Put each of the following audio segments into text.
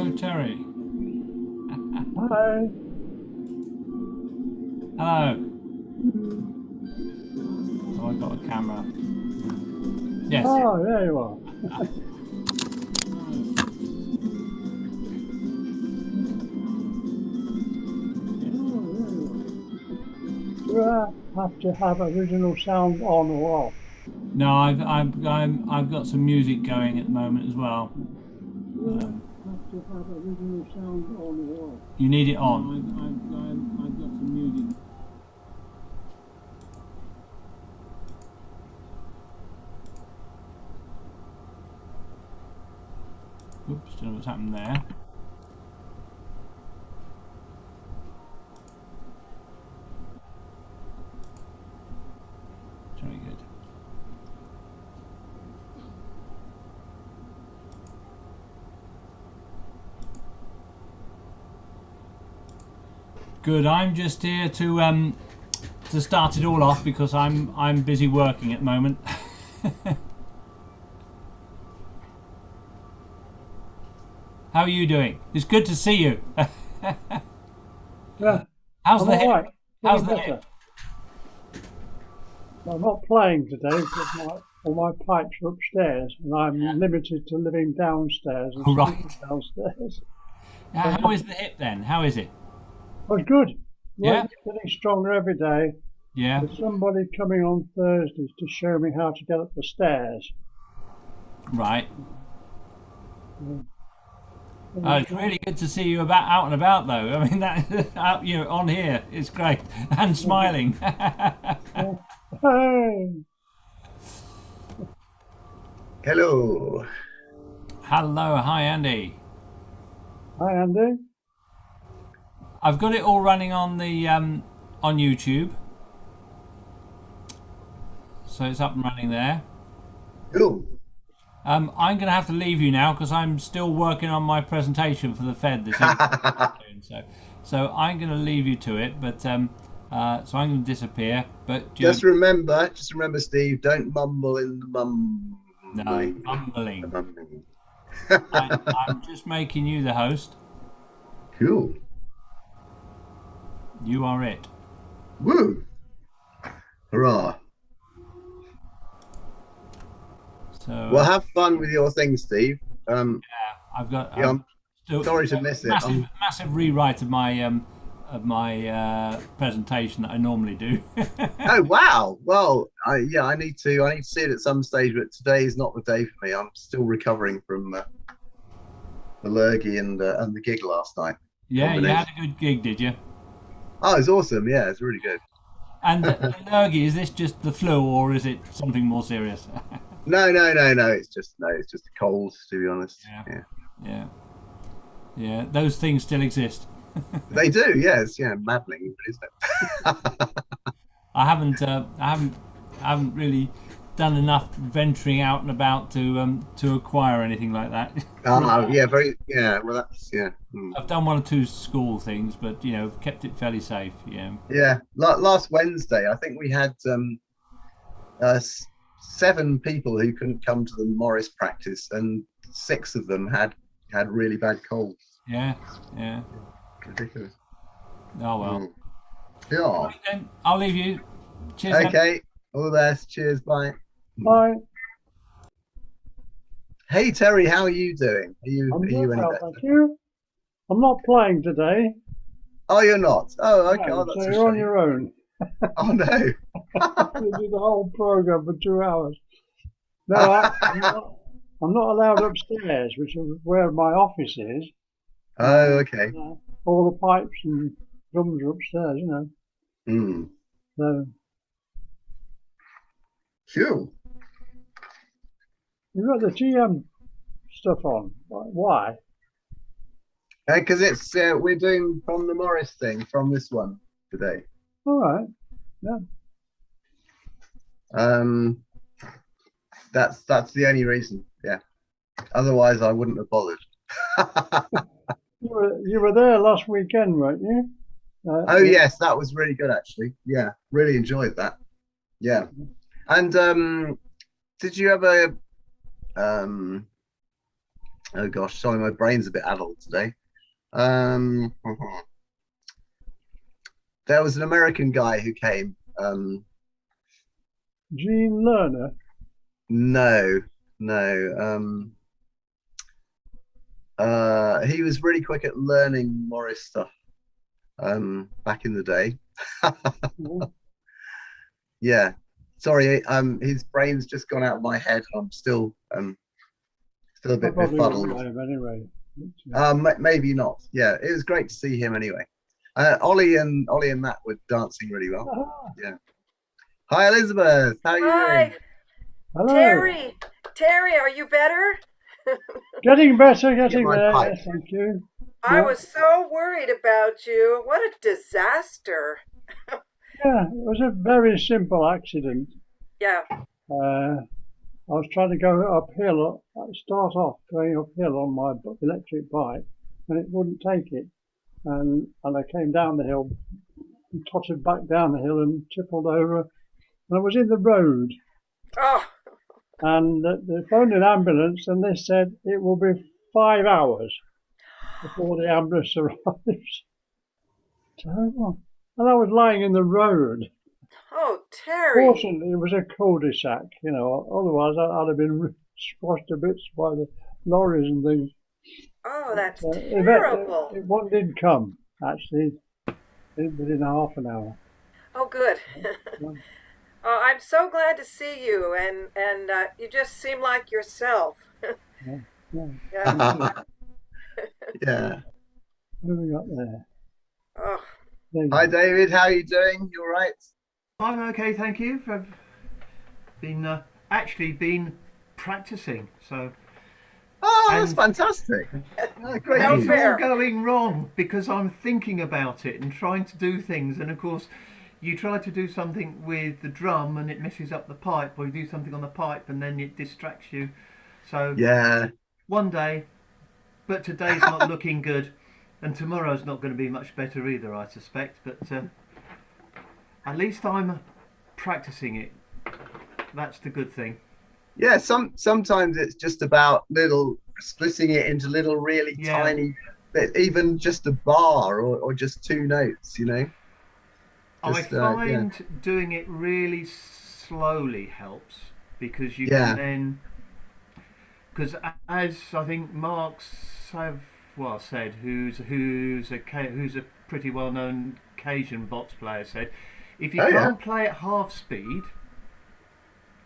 Hello, Terry. Hi. Hello. Oh, I got a camera. Yes. Oh, there you are. Do I have to have original sound on or off? No, I've got some music going at the moment as well. Do I have to have original sound on or off? You need it on. No, I've got some music. Oops, don't know what's happened there. Very good. Good. I'm just here to start it all off because I'm busy working at the moment. How are you doing? It's good to see you. Yeah, How's I'm the all hip? right. How's Getting the better. hip? I'm not playing today because all my pipes are upstairs and I'm limited to living downstairs and Right. sleeping downstairs. How is the hip then? How is it? Oh, it's good. Yeah. It's getting stronger every day. Yeah. There's somebody coming on Thursdays to show me how to get up the stairs. Right. Yeah. It's really good to see you out and about, though. I mean, that out on here, it's great, and smiling. Hey, Hello. Hello, hi Andy. hi Andy. I've got it all running on the on YouTube, so it's up and running there. Cool. I'm going to have to leave you now because I'm still working on my presentation for the Fed this evening. So I'm going to leave you to it, but so I'm going to disappear. But just remember, Steve, don't mumble in the mumbling. No, mumbling. Mumbling. I'm just making you the host. Cool. You are it. Woo! Hurrah! So Well, have fun with your thing, Steve. yeah, I've got. Yeah, I'm sorry to miss it. Massive rewrite of my presentation that I normally do. Oh wow! Well, I need to see it at some stage, but today is not the day for me. I'm still recovering from the lurgy and the gig last night. Yeah, you had a good gig, did you? Oh, it's awesome. Yeah, it's really good. And the lurgy, is this just the flu or is it something more serious? No. It's just a cold, to be honest. Yeah. Those things still exist. They do, yes. Yeah, maddening, isn't it? I haven't really done enough venturing out and about to acquire anything like that. Well, that's I've done one or two school things, but kept it fairly safe. Yeah. Yeah. Last Wednesday, I think we had 7 people who couldn't come to the Morris practice, and 6 of them had really bad colds. Yeah. Ridiculous. Oh well. Yeah. Right, then, I'll leave you. Cheers. Okay. Then. All the best. Cheers. Bye. Bye. Hey Terry, how are you doing? Are you any well, better? thank you. I'm not playing today. Oh, you're not. Oh, okay. No, That's so a you're on shame. your own. Oh no. You do the whole program for 2 hours. No, I'm not allowed upstairs, which is where my office is. Oh, okay. All the pipes and drums are upstairs, So Cool. you've got the GM stuff on. Why? Because it's we're doing from the Morris thing from this one today. All right. Yeah. That's the only reason. Yeah. Otherwise, I wouldn't have bothered. You were there last weekend, weren't you? Oh yes, that was really good actually. Yeah, really enjoyed that. Yeah. And did you ever Oh gosh, sorry, my brain's a bit addled today. Um, there was an American guy who came. Gene Lerner. No, no. He was really quick at learning Morris stuff. Back in the day. Oh, Yeah. Sorry, his brain's just gone out of my head. I'm still a I bit probably won't befuddled. know him anyway. Maybe not. Yeah, it was great to see him anyway. Ollie and Matt were dancing really well. Ah, Yeah. Hi, Elizabeth. How are you doing? Hi, hello. Terry. Terry, are you better? Getting better, Get getting my there. pipe. Yes, thank you. I Yeah, was so worried about you. What a disaster. yeah. It was a very simple accident. Yeah. I was trying to go uphill, start off going uphill on my electric bike, and it wouldn't take it. And I came down the hill, and tottered back down the hill, and tippled over. And I was in the road, Oh, and they phoned an ambulance, and they said it will be 5 hours before the ambulance arrives. Terrible. And I was lying in the road. oh, Terry. Fortunately, it was a cul-de-sac, otherwise I'd have been squashed to bits by the lorries and things. Oh, that's It, terrible. one did come, actually, within half an hour. Oh, good. Yeah, Oh, I'm so glad to see you, and you just seem like yourself. yeah, yeah. Yeah. Thank you. Yeah. What have we got there? Oh, There you Hi, go. David. How are you doing? You all right? I'm okay, thank you. I've been actually been practicing, so Oh, that's and fantastic. Oh, great no and it's news. all fair. going wrong because I'm thinking about it and trying to do things, and of course, you try to do something with the drum and it messes up the pipe, or you do something on the pipe and then it distracts you. So Yeah. one day, but today's not looking good, and tomorrow's not going to be much better either, I suspect. But at least I'm practicing it. That's the good thing. Yeah, sometimes it's just about little splitting it into little really Yeah. tiny bit, even just a bar or just two notes, I Just yeah. find doing it really slowly helps because you can Yeah. then, because as I think Mark said, who's a pretty well-known Cajun box player, said, if you Oh yeah. can't play at half speed,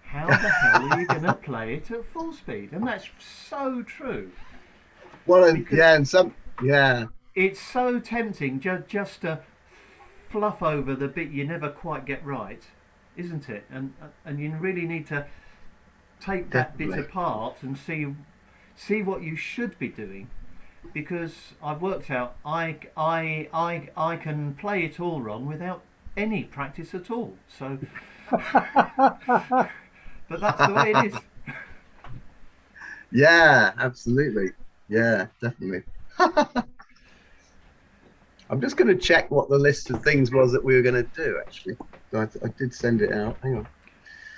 how the hell are you going to play it at full speed? And that's so true Well, and because yeah, and yeah. it's so tempting just to fluff over the bit you never quite get right, isn't it? And you really need to take that bit Definitely. apart and see what you should be doing, because I've worked out I can play it all wrong without any practice at all. So, but that's the way it is. Yeah, absolutely. Yeah, definitely. I'm just going to check what the list of things was that we were going to do, actually. So I did send it out. Hang on.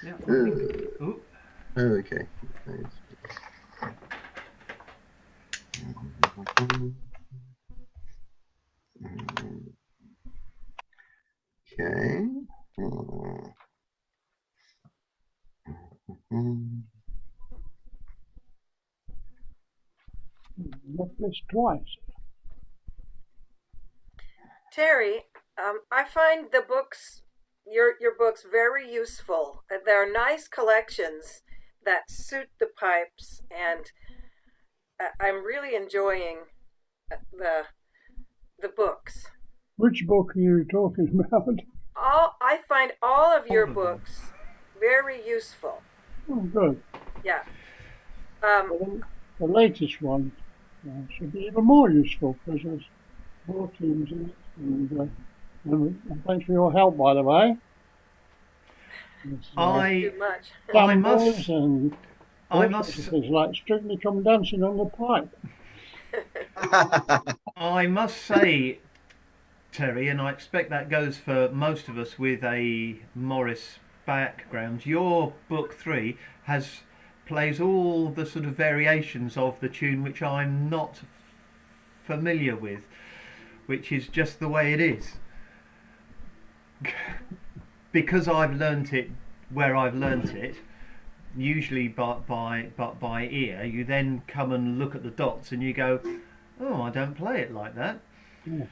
Yeah, I think. Ooh, Okay. Okay. Not this twice. Terry, I find the books, your books, very useful. They're nice collections that suit the pipes, and I'm really enjoying the the books. Which book are you talking about? I find all of your all of them. books very useful. Oh, good. Yeah. Um, Well, the latest one should be even more useful because there's more teams in it. And thanks for your help, by the way. There's, I too much. I gambles must and I all sorts of must things like Strictly Come Dancing on the Pipe. I must say, Terry, and I expect that goes for most of us with a Morris background. Your book 3 has plays all the sort of variations of the tune which I'm not familiar with, which is just the way it is. Because I've learnt it where I've learnt it, usually by ear, you then come and look at the dots and you go, oh, I don't play it like that. Yeah.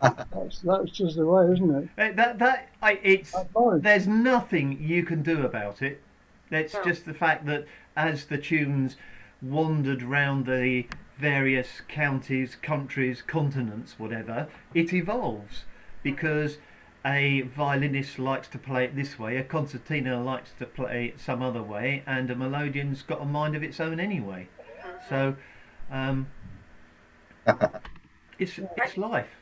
That's just the way, isn't it? There's nothing you can do about it. It's just the fact that as the tunes wandered round the various counties, countries, continents, whatever, it evolves, because a violinist likes to play it this way, a concertina likes to play it some other way, and a melodeon's got a mind of its own anyway. So it's life.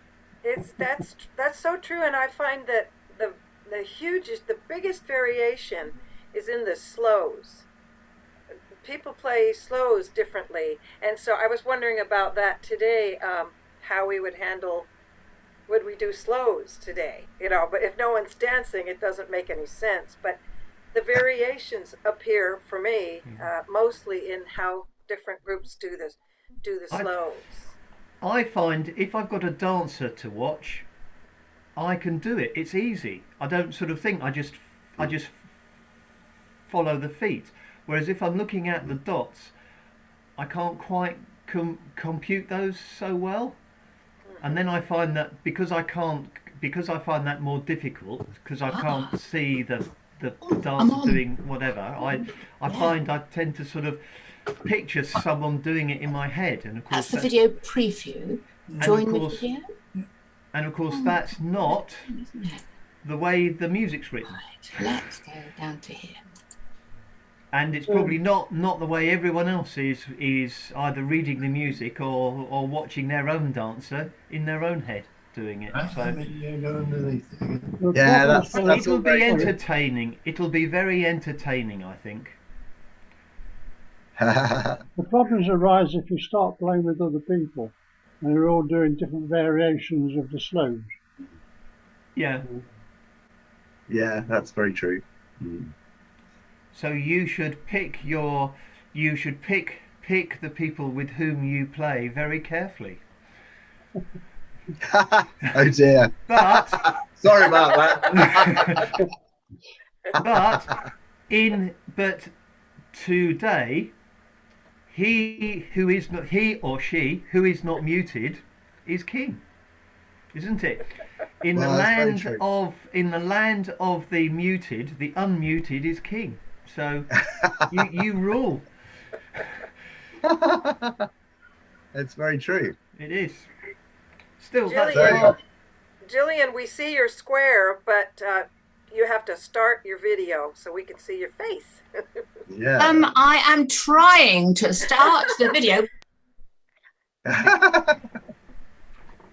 That's so true, and I find that the biggest variation is in the slows. People play slows differently, and so I was wondering about that today. How we would we do slows today? But if no one's dancing, it doesn't make any sense. But the variations appear for me mostly in how different groups do the slows. I find if I've got a dancer to watch, I can do it. It's easy. I don't sort of think. I just follow the feet. Whereas if I'm looking at the dots, I can't quite compute those so well. And then I find that because I find that more difficult, because I can't see the dancer doing whatever, I find I tend to sort of picture someone doing it in my head, and of course that's the video preview. Join the video. And of course that's not the way the music's written. Right, let's go down to here. And it's probably not the way everyone else is either reading the music or watching their own dancer in their own head doing it. So Yeah, it'll be entertaining. It'll be very entertaining, I think. The problems arise if you start playing with other people and you're all doing different variations of the slows. Yeah. Yeah, that's very true. So you should pick the people with whom you play very carefully. Oh dear. But Sorry about that. but today, he or she who is not muted is king, isn't it? In the land of the muted, the unmuted is king. So you rule. It's very true. It is. Still, Jillian, we see your square, but you have to start your video so we can see your face. Yeah. I am trying to start the video.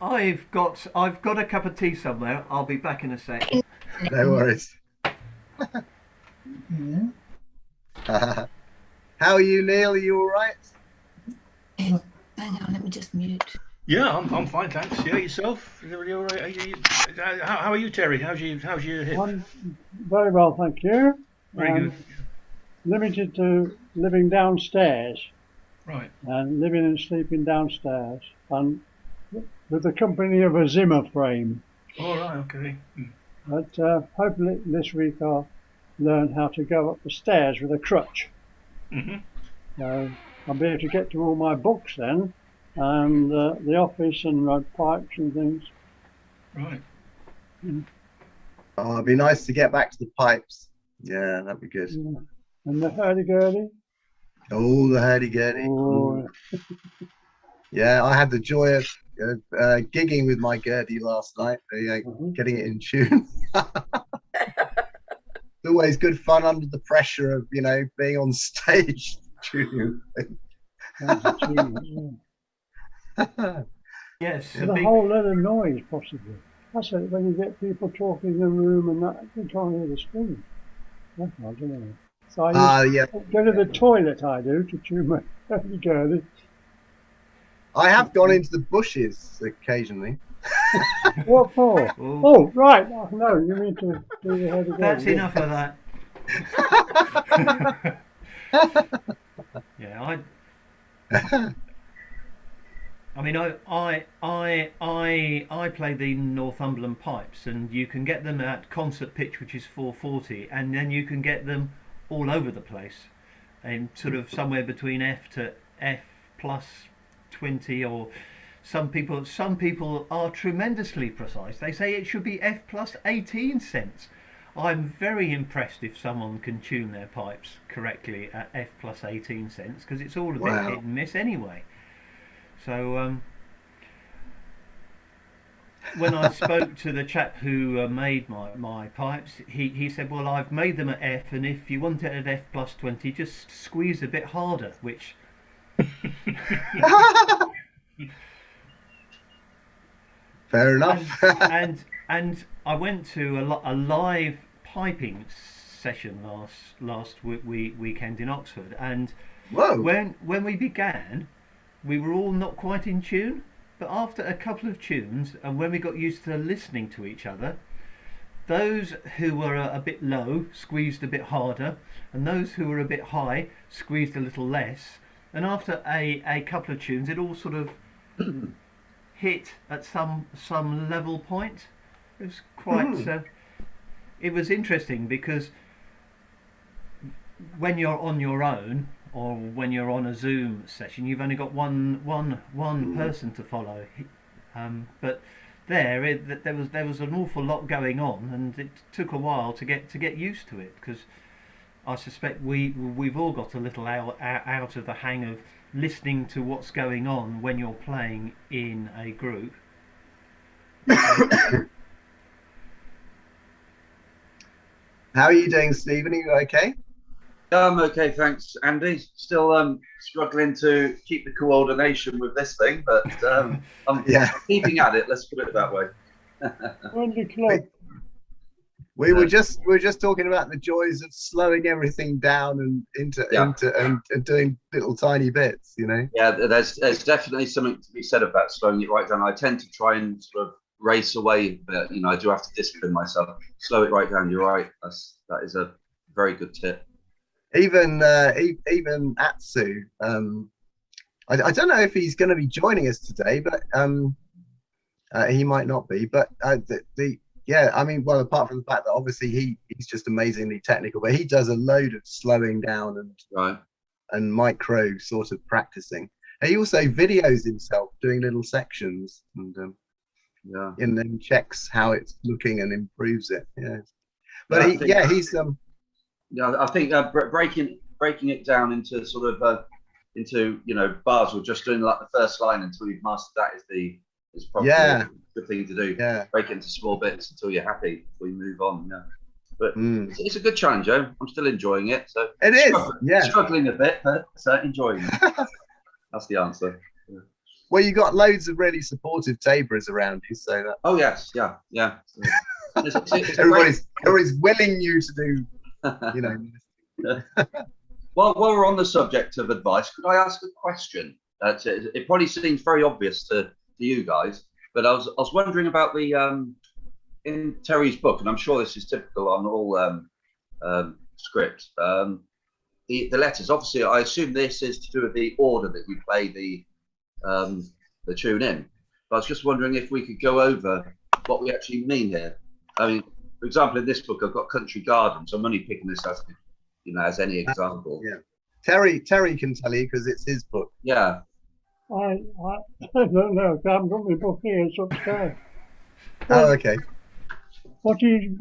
I've got a cup of tea somewhere. I'll be back in a sec. No worries. How are you, Neil? Are you all right? Hang on, let me just mute. Yeah, I'm fine, thanks. Yeah, yourself? Is everybody all right? How are you, Terry? How's your hip? I'm very well, thank you. Very good. Limited to living downstairs Right. and living and sleeping downstairs, and with the company of a Zimmer frame. All right. Okay. But hopefully this week I'll learn how to go up the stairs with a crutch. So I'll be able to get to all my books then, and the office and my pipes and things. Right. Oh, it'd be nice to get back to the pipes. Yeah, that'd be good. Yeah. And the hurdy-gurdy. Oh, the hurdy-gurdy. Oh. Yeah, I had the joy of gigging with my gurdy last night, getting it in tune. It's always good fun under the pressure of, being on stage. Tuning Yes. With a whole lot of noise, possibly. That's it, when you get people talking in the room and that, you can't hear the screen. That's odd, isn't it? So I go to the toilet, I do, to tune my hurdy-gurdy. I have gone into the bushes occasionally. What for? Oh, right. Oh, no, you mean to do the hurdy-gurdy. That's enough of that. Yeah, I mean, I play the Northumberland pipes, and you can get them at concert pitch, which is 440, and then you can get them all over the place, and sort of somewhere between F to F plus 20, or some people are tremendously precise. They say it should be F plus 18 cents. I'm very impressed if someone can tune their pipes correctly at F plus 18 cents, because it's all a bit hit and miss anyway. So when I spoke to the chap who made my pipes, he said, well, I've made them at F, and if you want it at F plus 20, just squeeze a bit harder, which... Fair enough. and I went to a live piping session last weekend in Oxford, and Whoa. when we began, we were all not quite in tune, but after a couple of tunes, and when we got used to listening to each other, those who were a bit low squeezed a bit harder, and those who were a bit high squeezed a little less, and after a couple of tunes, it all sort of hit at some level point. It was quite it was interesting, because when you're on your own, or when you're on a Zoom session, you've only got one person to follow. But there was an awful lot going on, and it took a while to get used to it, because I suspect we've all got a little out of the hang of listening to what's going on when you're playing in a group. How are you doing, Stephen? Are you okay? I'm okay, thanks, Andy. Still struggling to keep the coordination with this thing, but I'm keeping at it. Let's put it that way. We were just talking about the joys of slowing everything down and doing little tiny bits, you know. Yeah, there's definitely something to be said about slowing it right down. I tend to try and sort of race away, but you know, I do have to discipline myself. Slow it right down. You're right. That is a very good tip. Even Atsu, I don't know if he's going to be joining us today, but he might not be. But I mean, well, apart from the fact that obviously he's just amazingly technical, but he does a load of slowing down and micro sort of practicing. And he also videos himself doing little sections and then checks how it's looking and improves it. Yeah, but he's Yeah, I think breaking it down into sort of into bars, or just doing like the first line until you've mastered that is probably a good thing to do. Yeah, break it into small bits until you're happy before you move on. Yeah, but it's a good challenge, Joe. I'm still enjoying it. So it is. Struggling a bit, but enjoying it. That's the answer. Yeah. Well, you got loads of really supportive Taborers around you, so that. Oh yes, yeah. Everybody's willing you to do. Well, while we're on the subject of advice, could I ask a question? It probably seems very obvious to you guys, but I was wondering about the in Terry's book, and I'm sure this is typical on all scripts. The letters, obviously, I assume this is to do with the order that you play the tune in. But I was just wondering if we could go over what we actually mean here. I mean, for example, in this book, I've got Country Garden, so I'm only picking this as any example. Yeah, Terry can tell you because it's his book. Yeah. I don't know. I haven't got my book here. It's upstairs. Oh, okay. What are you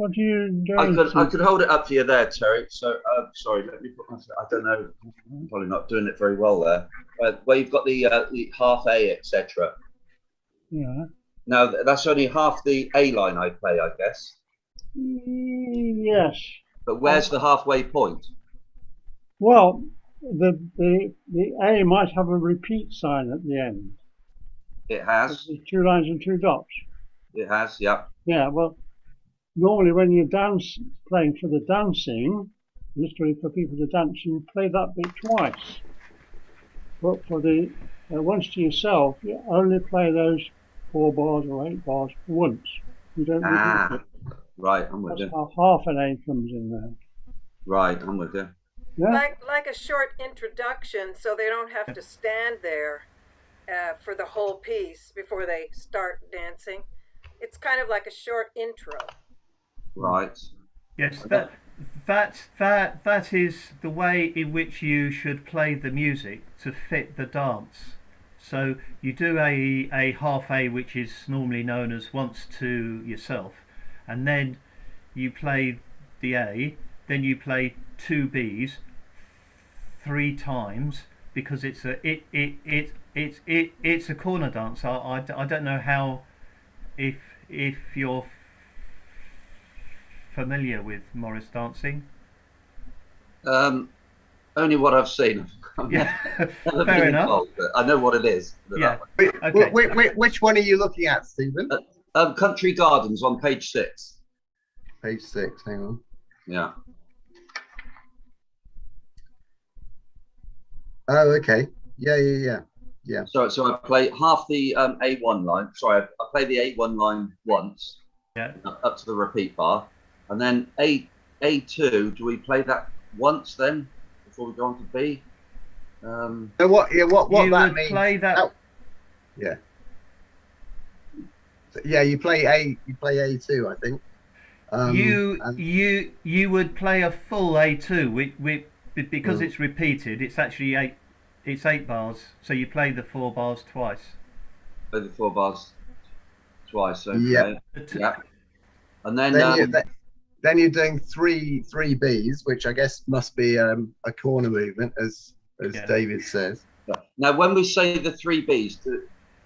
doing? I could hold it up for you there, Terry. So, sorry, let me put my. I don't know. I'm probably not doing it very well there. Where you've got the half A, etc. Yeah. Now that's only half the A line I play, I guess. Yes. But where's the halfway point? Well, the A might have a repeat sign at the end. It has. There's 2 lines and 2 dots. It has, yeah. Yeah, well, normally when you're playing for the dancing, literally for people to dance, you play that bit twice. But for the once to yourself, you only play those 4 bars or 8 bars once. You don't repeat it. Right, I'm with you. That's how half an A comes in there. Right, I'm with you. Yeah. like a short introduction, so they don't have to stand there for the whole piece before they start dancing. It's kind of like a short intro. Right. Yes, that is the way in which you should play the music to fit the dance. So you do a half A, which is normally known as once to yourself, and then you play the A, then you play two Bs 3 times, because it's a corner dance. I don't know how, if you're familiar with Morris dancing. Only what I've seen. Yeah, Never fair been enough. involved, but I know what it is. Put it Yeah. that way. Okay. Which one are you looking at, Stephen? Country Gardens on page 6. Page 6. Hang on. Yeah. Oh, okay. Yeah. So I play half the A1 line. Sorry, I play the A1 line once. Yeah. Up to the repeat bar, and then A2. Do we play that once then before we go on to B? So what You that would means? play that. Oh, yeah. So, yeah, you play A2, I think. And You would play a full A2 because it's repeated. It's actually 8. It's 8 bars. So you play the 4 bars twice. Play the 4 bars twice. Okay. Yeah. Yeah. And then then you're doing three Bs, which I guess must be a corner movement, as Yeah. David says. now when we say the 3 Bs,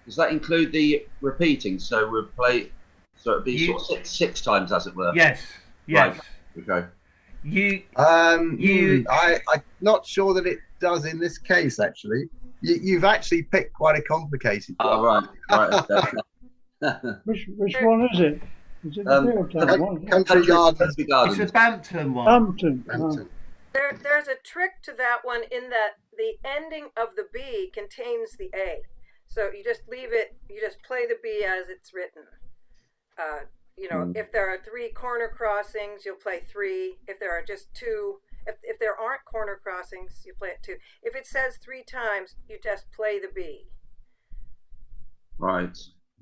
does that include the repeating? So we'll play. So it'd be sort of six times, as it were. Yes. Yes. Right. Okay. I'm not sure that it does in this case. Actually, you've actually picked quite a complicated one. Oh, right. Okay. Which one is it? Is it the Fieldtown one? Country Gardens. Country Gardens. It's a Bampton one. Hampton. Hampton. There's a trick to that one in that the ending of the B contains the A. So you just leave it, you just play the B as it's written. If there are 3 corner crossings, you'll play 3. If there are just 2, if there aren't corner crossings, you play it 2. If it says 3 times, you just play the B. Right.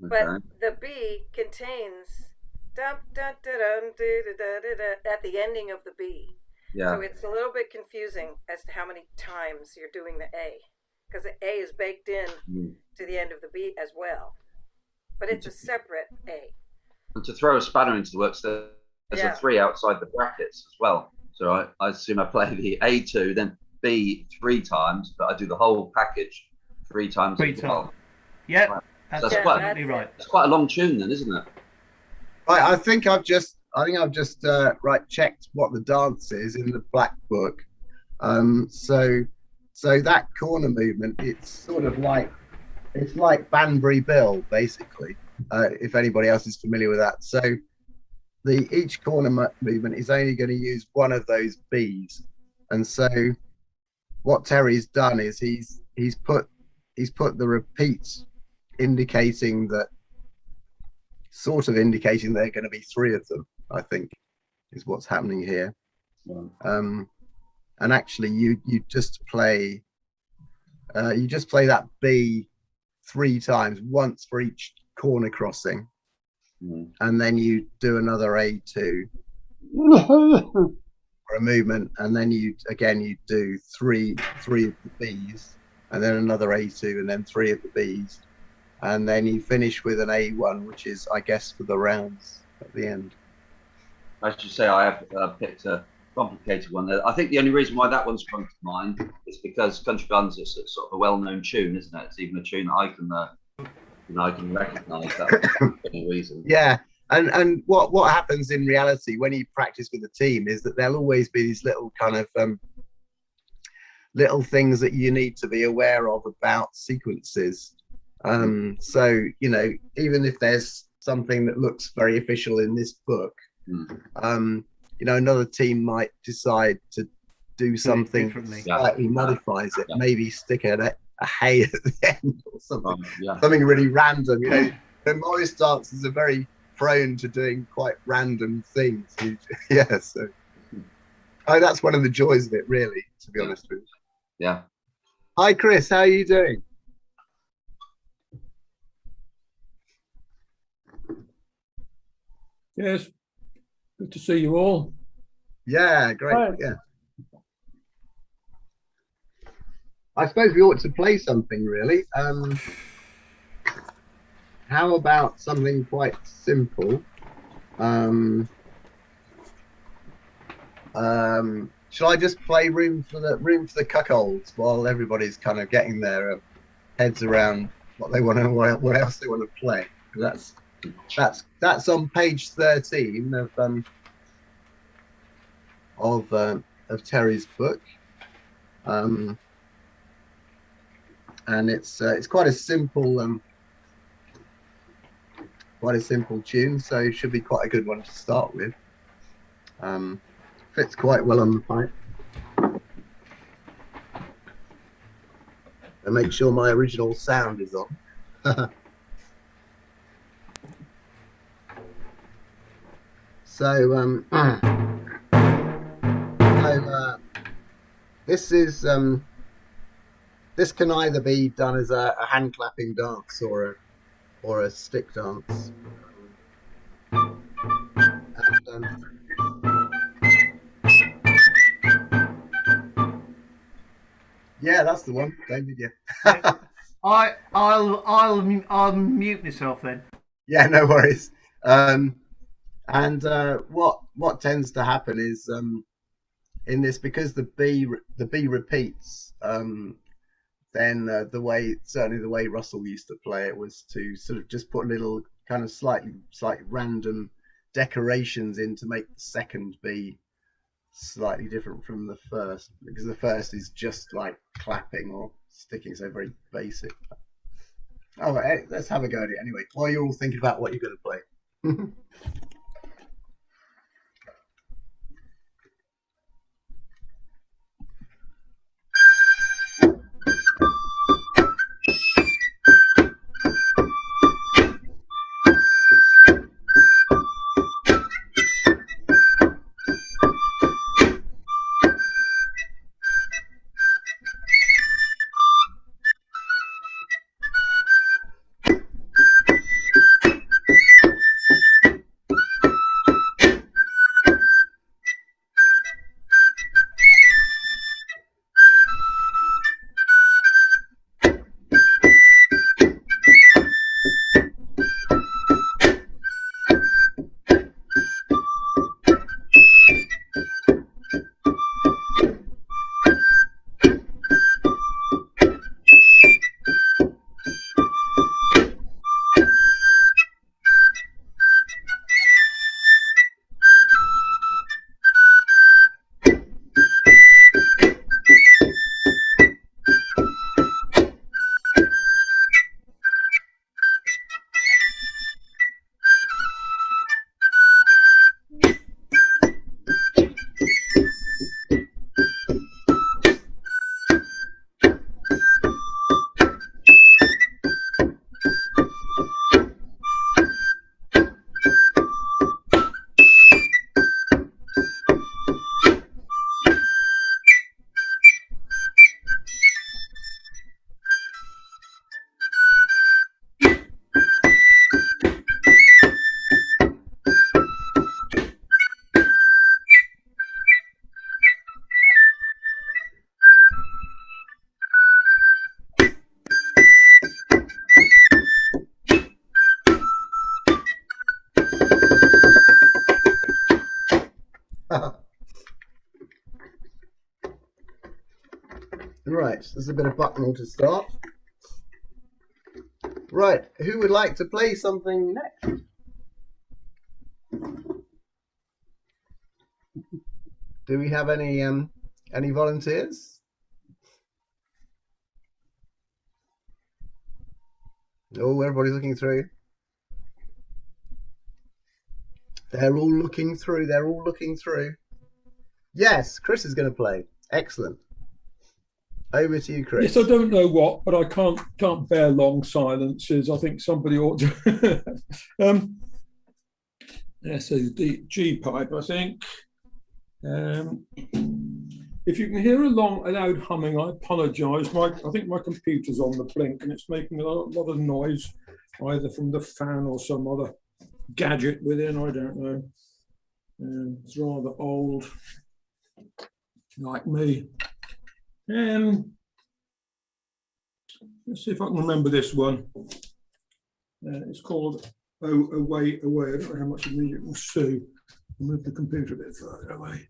Okay. But the B contains dum dum dum dum da at the ending of the B. Yeah. So it's a little bit confusing as to how many times you're doing the A, because the A is baked in to the end of the B as well, but it's a separate A. And to throw a spanner into the works, there's a 3 outside the brackets as well. So I assume I play the A2, then B 3 times, but I do the whole package 3 times as well. Yep. Right. That's That's absolutely right. It's quite a long tune then, isn't it? I think I've just checked what the dance is in the black book. So that corner movement, it's sort of like Banbury Bill, basically. If anybody else is familiar with that. So each corner movement is only going to use one of those Bs, and so what Terry's done is he's put the repeats indicating there are going to be 3 of them, I think, is what's happening here. And actually you just play that B 3 times, once for each corner crossing, and then you do another A2 for a movement, and then you do three of the Bs, and then another A2, and then 3 of the Bs, and then you finish with an A1, which is, I guess, for the rounds at the end. I should say I have picked a complicated one. I think the only reason why that one's come to mind is because Country Gardens is sort of a well-known tune, isn't it? It's even a tune that I can recognise that for any reason. Yeah, and what happens in reality when you practice with a team is that there'll always be these little kind of little things that you need to be aware of about sequences. So even if there's something that looks very official in this book, another team might decide to do something slightly modifies it, maybe stick a hay at the end or something, something really random. The Morris dancers are very prone to doing quite random things. So Oh, that's one of the joys of it, really, to be honest with you. Yeah. Hi, Chris. How are you doing? Yes, good to see you all. Yeah, great. Hi. Yeah. I suppose we ought to play something, really. How about something quite simple? Shall I just play room for the cuckolds while everybody's kind of getting their heads around what they want to, what else they want to play? That's on page 13 of Terry's book, and it's quite a simple tune, so it should be quite a good one to start with. Fits quite well on the pipe. And make sure my original sound is on. So this is this can either be done as a hand clapping dance or a stick dance. And, yeah, that's the one, David. Yeah. I'll mute myself then. Yeah, no worries. And what tends to happen is in this, because the B repeats, then the way Russell used to play it was to sort of just put little kind of slightly random decorations in to make the second B slightly different from the first, because the first is just like clapping or sticking, so very basic. All right, let's have a go at it anyway, while you're all thinking about what you're going to play. Right, there's a bit of bucknell to start. Right, who would like to play something next? Do we have any volunteers? Oh, everybody's looking through. They're all looking through. They're all looking through. Yes, Chris is going to play. Excellent. Over to you, Chris. Yes, I don't know what, but I can't bear long silences. I think somebody ought to. Yeah, so the G pipe, I think. If you can hear a loud humming, I apologise. I think my computer's on the blink and it's making a lot of noise, either from the fan or some other gadget within. I don't know. It's rather old, like me. Let's see if I can remember this one. It's called "Oh Away Away." I don't know how much of me you can see. I'll move the computer a bit further away.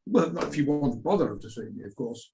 Well, not if you want to bother to see me, of course.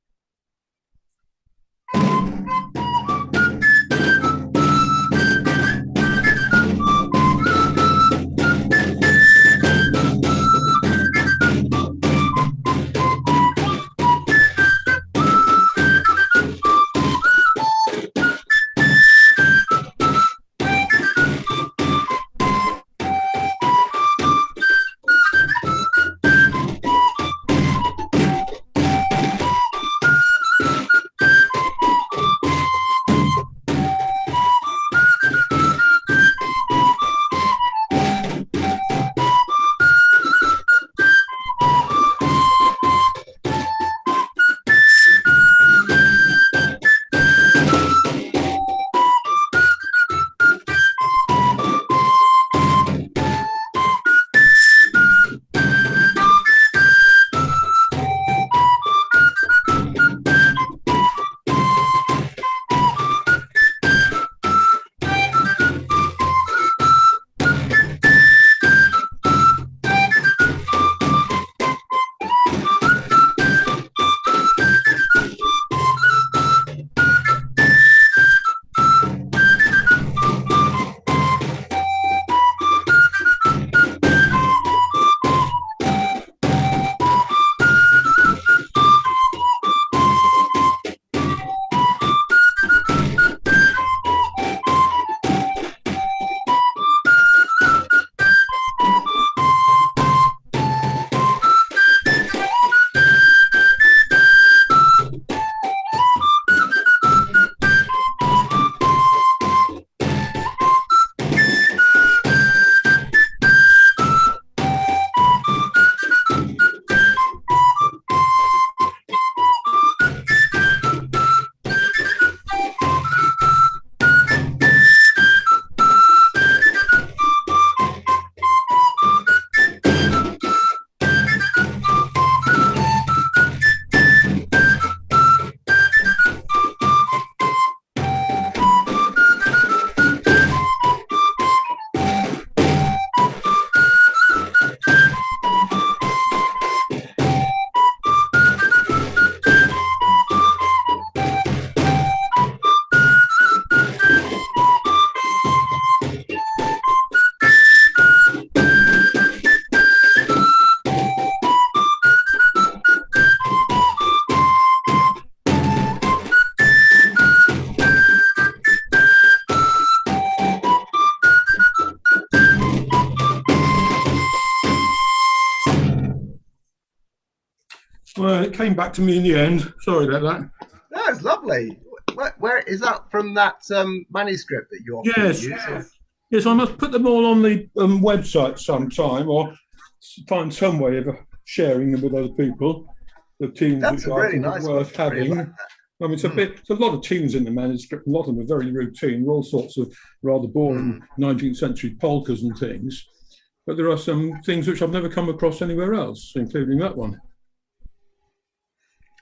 Well, it came back to me in the end. Sorry about that. That's lovely. Where is that from? That manuscript that you often Yes. use? Or? Yes, I must put them all on the website sometime, or find some way of sharing them with other people. The tunes That's which a I really think nice are worth one. Really having. like that. I mean, it's a lot of tunes in the manuscript. A lot of them are very routine, all sorts of rather boring 19th century polkas and things. But there are some things which I've never come across anywhere else, including that one.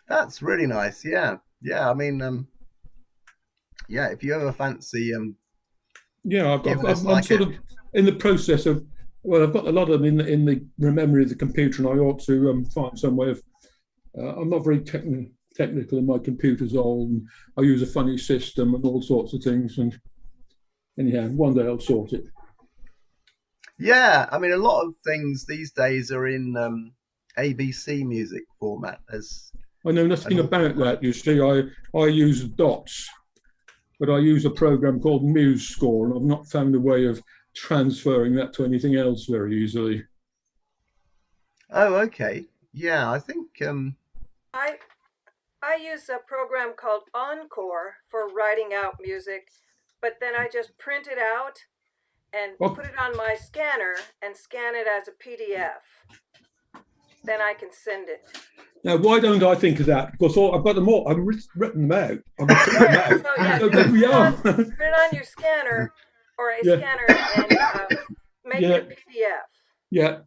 That's really nice. Yeah, yeah. I mean, yeah. If you ever fancy, Yeah, I'm like sort of in the process of. Well, I've got a lot of them in the memory of the computer, and I ought to find some way of. I'm not very technical, and my computer's old, and I use a funny system and all sorts of things. And anyhow, one day I'll sort it. Yeah, I mean, a lot of things these days are in ABC music format. As I know nothing about that. You see, I use dots, but I use a program called MuseScore, and I've not found a way of transferring that to anything else very easily. Oh, okay. Yeah, I think I use a program called Encore for writing out music, but then I just print it out and put it on my scanner and scan it as a PDF. then I can send it. Now, why don't I think of that? Because I've got them all. I've written them out. I've written them out. So yeah, So there we are. put it on your scanner or a Yeah. scanner and make it a PDF. Yeah.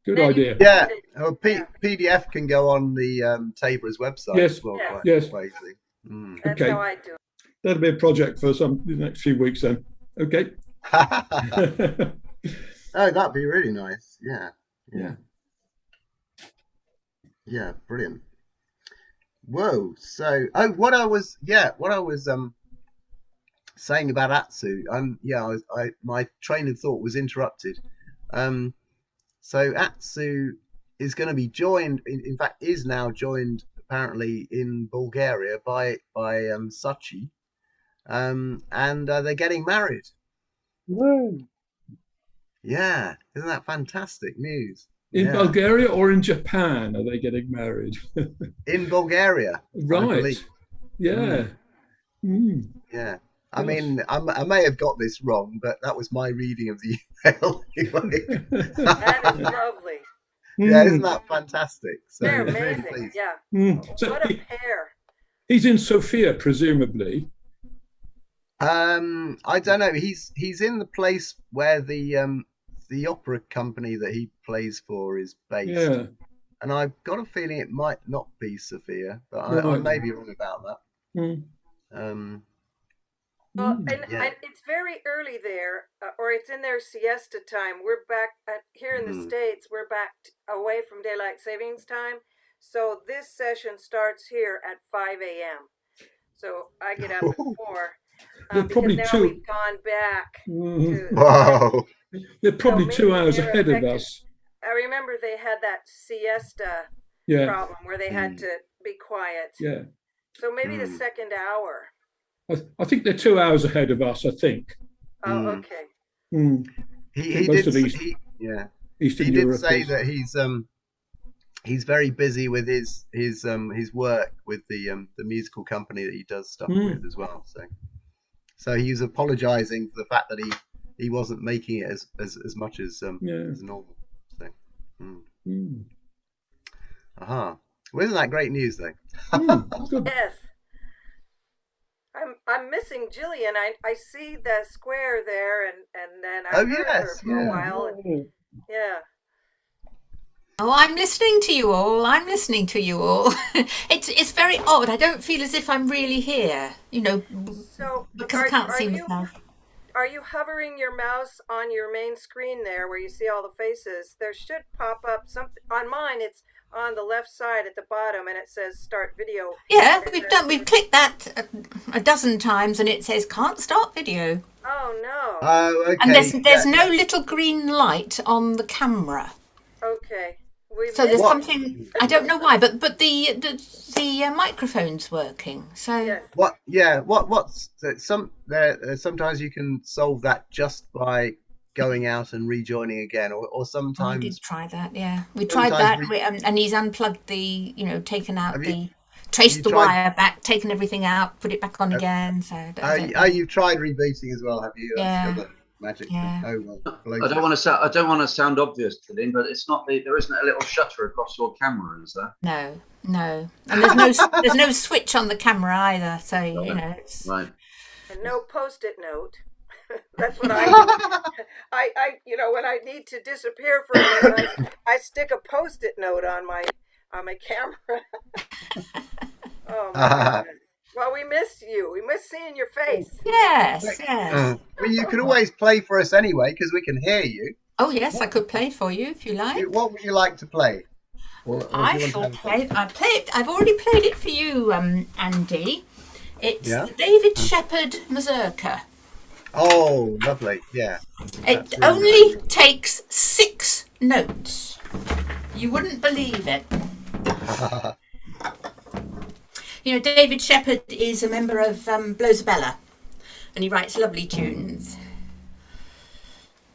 Good Then you idea. can Yeah, send it. well, PDF can go on the Taborers website Yes, as well. Yeah. Quite, yes. quite easily. Mm. That's Okay. how I do it. That'll be a project for the next few weeks then. Okay. Oh, that'd be really nice. Yeah, yeah, yeah, brilliant. Whoa. So, what I was saying about Atsu, my train of thought was interrupted. So Atsu is going to be joined. In fact, is now joined apparently in Bulgaria by Sachi, and they're getting married. Woo. Yeah, isn't that fantastic news? In Yeah. Bulgaria or in Japan are they getting married? In Bulgaria, I Right. believe. Yeah. Mm. Yeah. I Yes. mean, I may have got this wrong, but that was my reading of the email anyway. That is lovely. Yeah, Mm. isn't that fantastic? So They're really amazing. pleased. Yeah. Mm. So What a pair. he's in Sofia, presumably. I don't know. He's in the place where the opera company that he plays for is based. Yeah. And I've got a feeling it might not be Sophia, but I Right. may be wrong about that. Mm. Well, Mm. and it's very early there, or it's in their siesta time. We're back here in the States. We're back away from daylight savings time. So this session starts here at 5 a.m. So I get up at 4. They're Because probably now two. we've gone back Mm. to. Wow. They're probably maybe 2 hours they're ahead of affected. us. I remember they had that siesta Yeah. problem where they had to be quiet. Yeah. So maybe the second hour. I think they're 2 hours ahead of us, I think. Oh, okay. Mm. He Most did. of these- He Eastern did Europe say is- that he's very busy with his work with the musical company that he does stuff with as well. So he was apologising for the fact that he wasn't making it as much as normal. So, Well, isn't that great news though? Good. Yes. I'm missing Jillian. I see the square there, and then I heard her for a while. And, yeah. Oh, I'm listening to you all. I'm listening to you all. It's very odd. I don't feel as if I'm really here, So because I can't see myself. Are you hovering your mouse on your main screen there where you see all the faces? There should pop up something. On mine, it's on the left side at the bottom, and it says Start Video. Yeah, we've clicked that a dozen times, and it says can't start video. Oh no. Oh, okay. And there's no little green light on the camera. Okay. So there's something, I don't know why, but the microphone's working. So Yes. Sometimes you can solve that just by going out and rejoining again, or sometimes. we did try that. Yeah, we tried that, and he's unplugged the, taken out traced the wire back, taken everything out, put it back on again. So you've tried rebooting as well, have you? Yeah. That's the other magic. Yeah. Oh well. I don't want to sound obvious, Lynn, but it's not there isn't a little shutter across your camera, is there? No, and there's no switch on the camera either. So it's right. And no Post-it note. That's what I do. I when I need to disappear for a minute, I stick a Post-it note on my camera. Oh my goodness. Well, we miss you. We miss seeing your face. Yes. Well, you can always play for us anyway, because we can hear you. Oh yes, I could play for you if you like. What would you like to play? I shall play. I've already played it for you, Andy. It's the David Shepherd Mazurka. Oh, lovely! Yeah. It only takes 6 notes. You wouldn't believe it. David Shepherd is a member of Blowsabella, and he writes lovely tunes.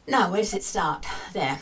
Now, where does it start? There.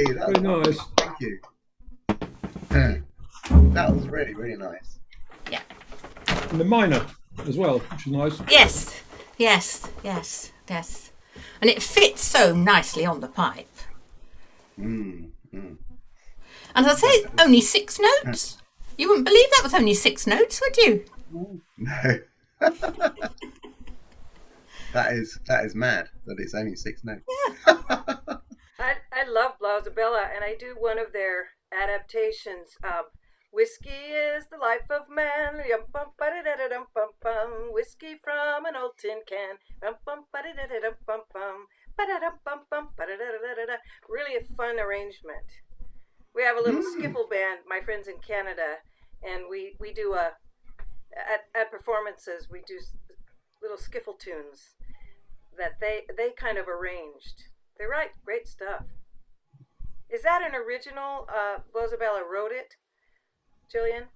Hey, that's Very nice. Thank you. That was really, really nice. Yeah. And the minor as well, which is nice. Yes. And it fits so nicely on the pipe. Mm. And as I say, only 6 notes. You wouldn't believe that was only 6 notes, would you? No. That is mad that it's only 6 notes. I love Blausabella, and I do one of their adaptations. Whiskey is the life of man. Whiskey from an old tin can. Really a fun arrangement. We have a little skiffle band, my friends in Canada, and we do at performances we do little skiffle tunes that they kind of arranged. They write great stuff. Is that an original? Blausabella wrote it, Gillian?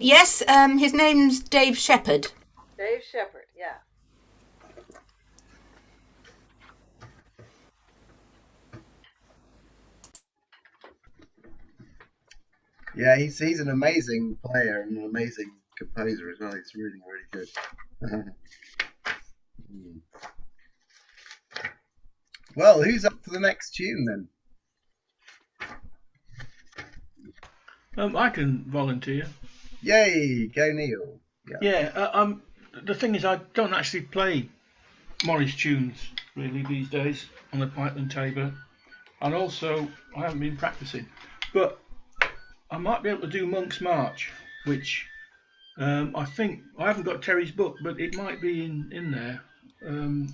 Yes, his name's Dave Shepherd. Dave Shepherd, yeah. Yeah, he's an amazing player and an amazing composer as well. He's really, really good. Well, who's up for the next tune then? I can volunteer. Yay, go Neil. Yeah. The thing is, I don't actually play Morris tunes really these days on the pipe and tabor, and also I haven't been practicing. But I might be able to do Monk's March, which I think I haven't got Terry's book, but it might be in there.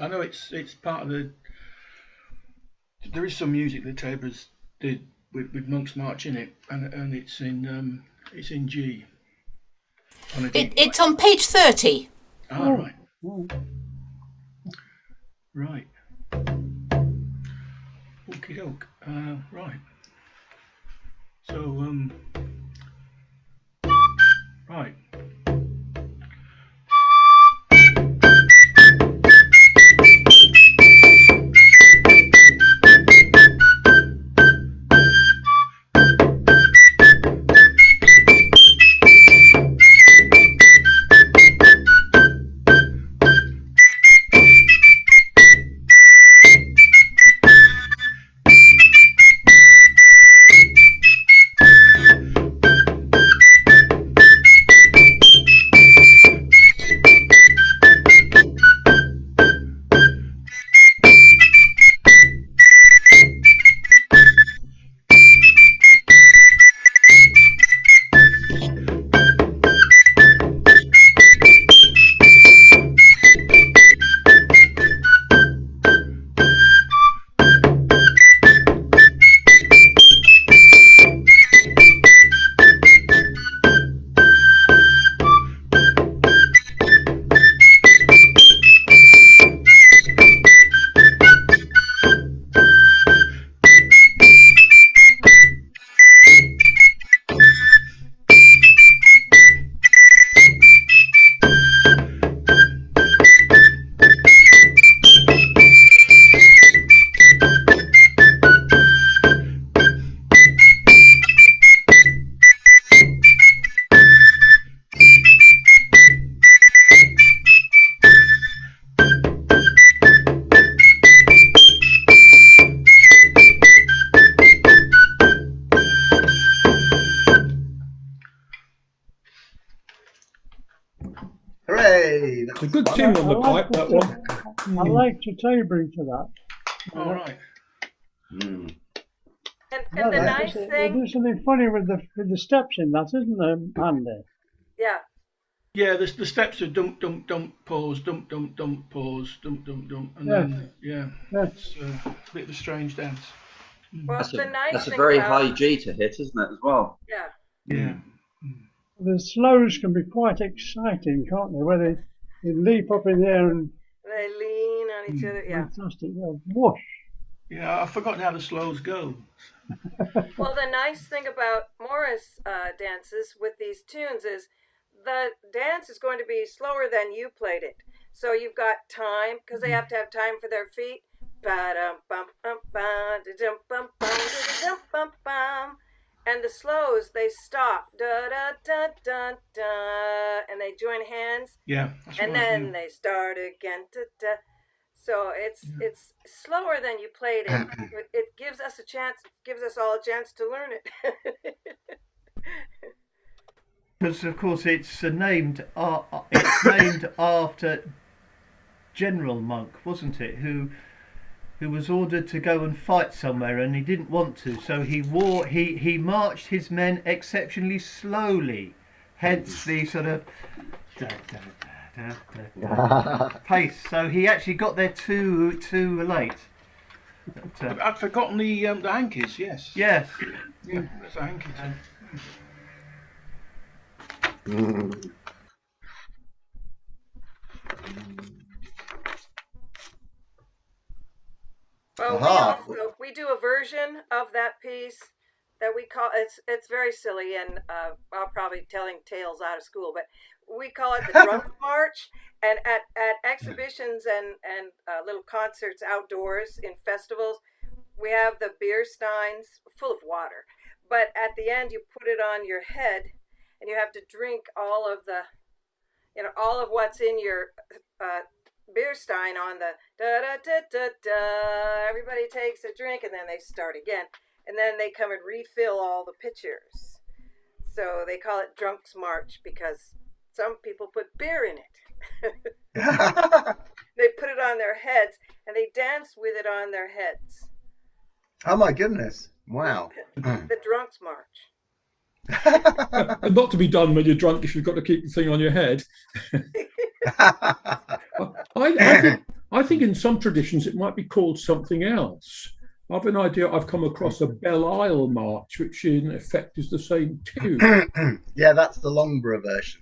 I know it's part of the. There is some music that Taborers did with Monk's March in it, and it's in G. It's on page 30. Ah, right. Right. Okie doke. Right. So right. Hooray! It's a good tune on the pipe, that one. I like your tabering for that. All right. Mm. And Yeah, the nice they thing, do something funny with the steps in that, isn't there, Andy? yeah. Yeah, the steps are dump, dump, dump, pause, dump, dump, dump, pause, dump, dump, dump, and then Yeah. it's a bit of a strange dance. Well, That's the nice a thing very about, high G to hit, isn't it, as well? yeah. Yeah. The slows can be quite exciting, can't they? Where they leap up in the air and They lean on each other, yeah. fantastic, whoosh. Yeah, I've forgotten how the slows go. Well, the nice thing about Morris dances with these tunes is the dance is going to be slower than you played it. So you've got time, because they have to have time for their feet, Ba-dum-bum-bum-ba-da-dum-bum-bum-da-dum-bum-bum. And the slows, they stop. Da da da da da, and they join hands, Yeah, that's and right. then Yeah. they start again. Da, da. So it's slower than you played it. It gives us a chance, gives us all a chance to learn it. Because of course it's named after General Monk, wasn't it? Who was ordered to go and fight somewhere and he didn't want to, so he marched his men exceptionally slowly. Hence the sort of da, da, da, da, da, pace. So he actually got there too late. But, I'd forgotten the hankies. Yes. yes. Yeah, that's the hankies. Well, Aha. we do a version of that piece that we call, it's very silly, and I'll probably telling tales out of school, but we call it the drunk march. And at exhibitions and little concerts outdoors in festivals, we have the beer steins full of water, but at the end you put it on your head, and you have to drink all of what's in your beer stein on the da da da da da. Everybody takes a drink, and then they start again, and then they come and refill all the pitchers. So they call it Drunks March because some people put beer in it. They put it on their heads, and they dance with it on their heads. Oh my goodness! Wow. The Drunks March. And not to be done when you're drunk if you've got to keep the thing on your head. I think in some traditions it might be called something else. I've an idea. I've come across a Belle Isle March, which in effect is the same tune. Yeah, that's the Longborough version.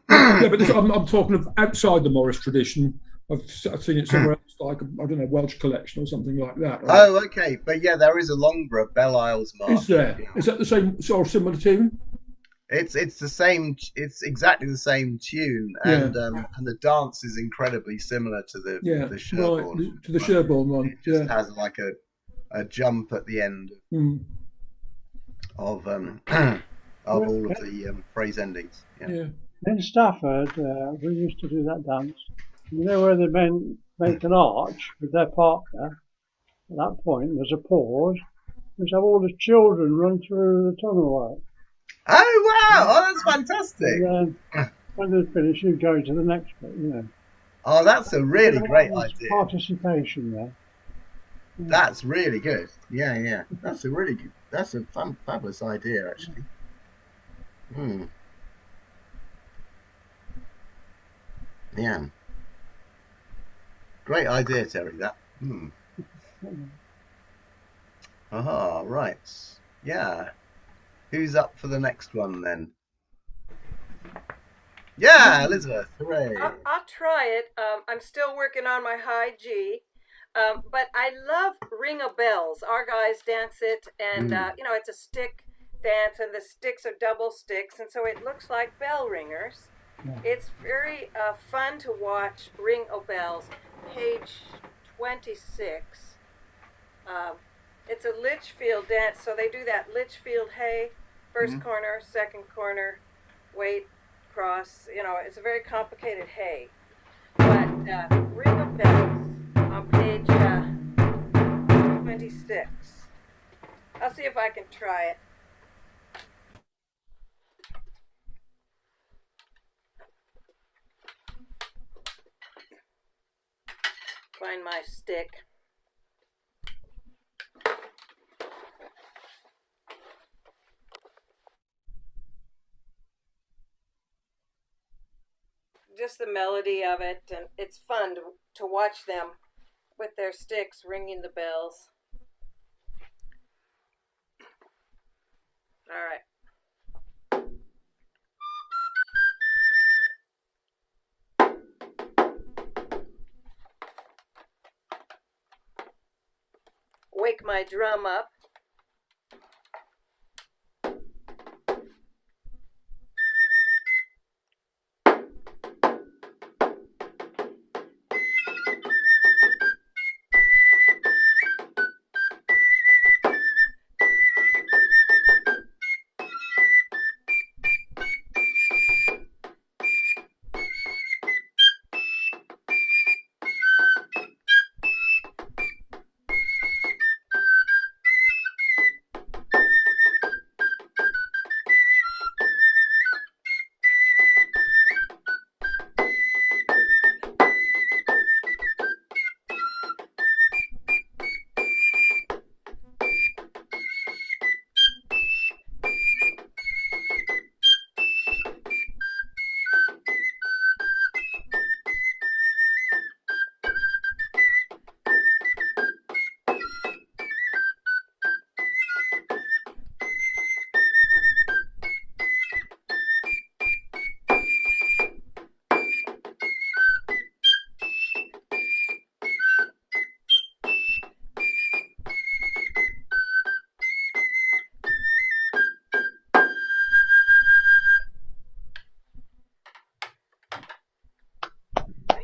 Yeah, but I'm talking of outside the Morris tradition. I've seen it somewhere else, like, I don't know, Welsh collection or something like that. Right? Oh, okay. But yeah, there is a Longborough Belle Isles March. Is there? Yeah. Is that the same or similar tune? It's the same. It's exactly the same tune, and the dance is incredibly similar to the Sherborne. Right, to the Sherborne one. It just has like a jump at the end of all of the phrase endings. Yeah. In Stafford, we used to do that dance. You know where the men make an arch with their partner? At that point, there's a pause. We have all the children run through the tunnel. Oh wow! Oh, that's fantastic. And then when they finish, you go to the next bit. Oh, that's a really great idea. Participation there. That's really good. Yeah. That's a really good. That's a fabulous idea, actually. Yeah. Great idea, Terry. That. Aha, right. Yeah. Who's up for the next one then? Yeah, Elizabeth. Hooray. I'll try it. I'm still working on my high G. But I love Ring of Bells. Our guys dance it, and it's a stick dance, and the sticks are double sticks, and so it looks like bell ringers. It's very fun to watch Ring of Bells, page 26. It's a Litchfield dance, so they do that Litchfield hay, first corner, second corner, wait, cross. It's a very complicated hay. But Ring of Bells on page 26. I'll see if I can try it. Find my stick. Just the melody of it, and it's fun to watch them with their sticks ringing the bells. All right. Wake my drum up.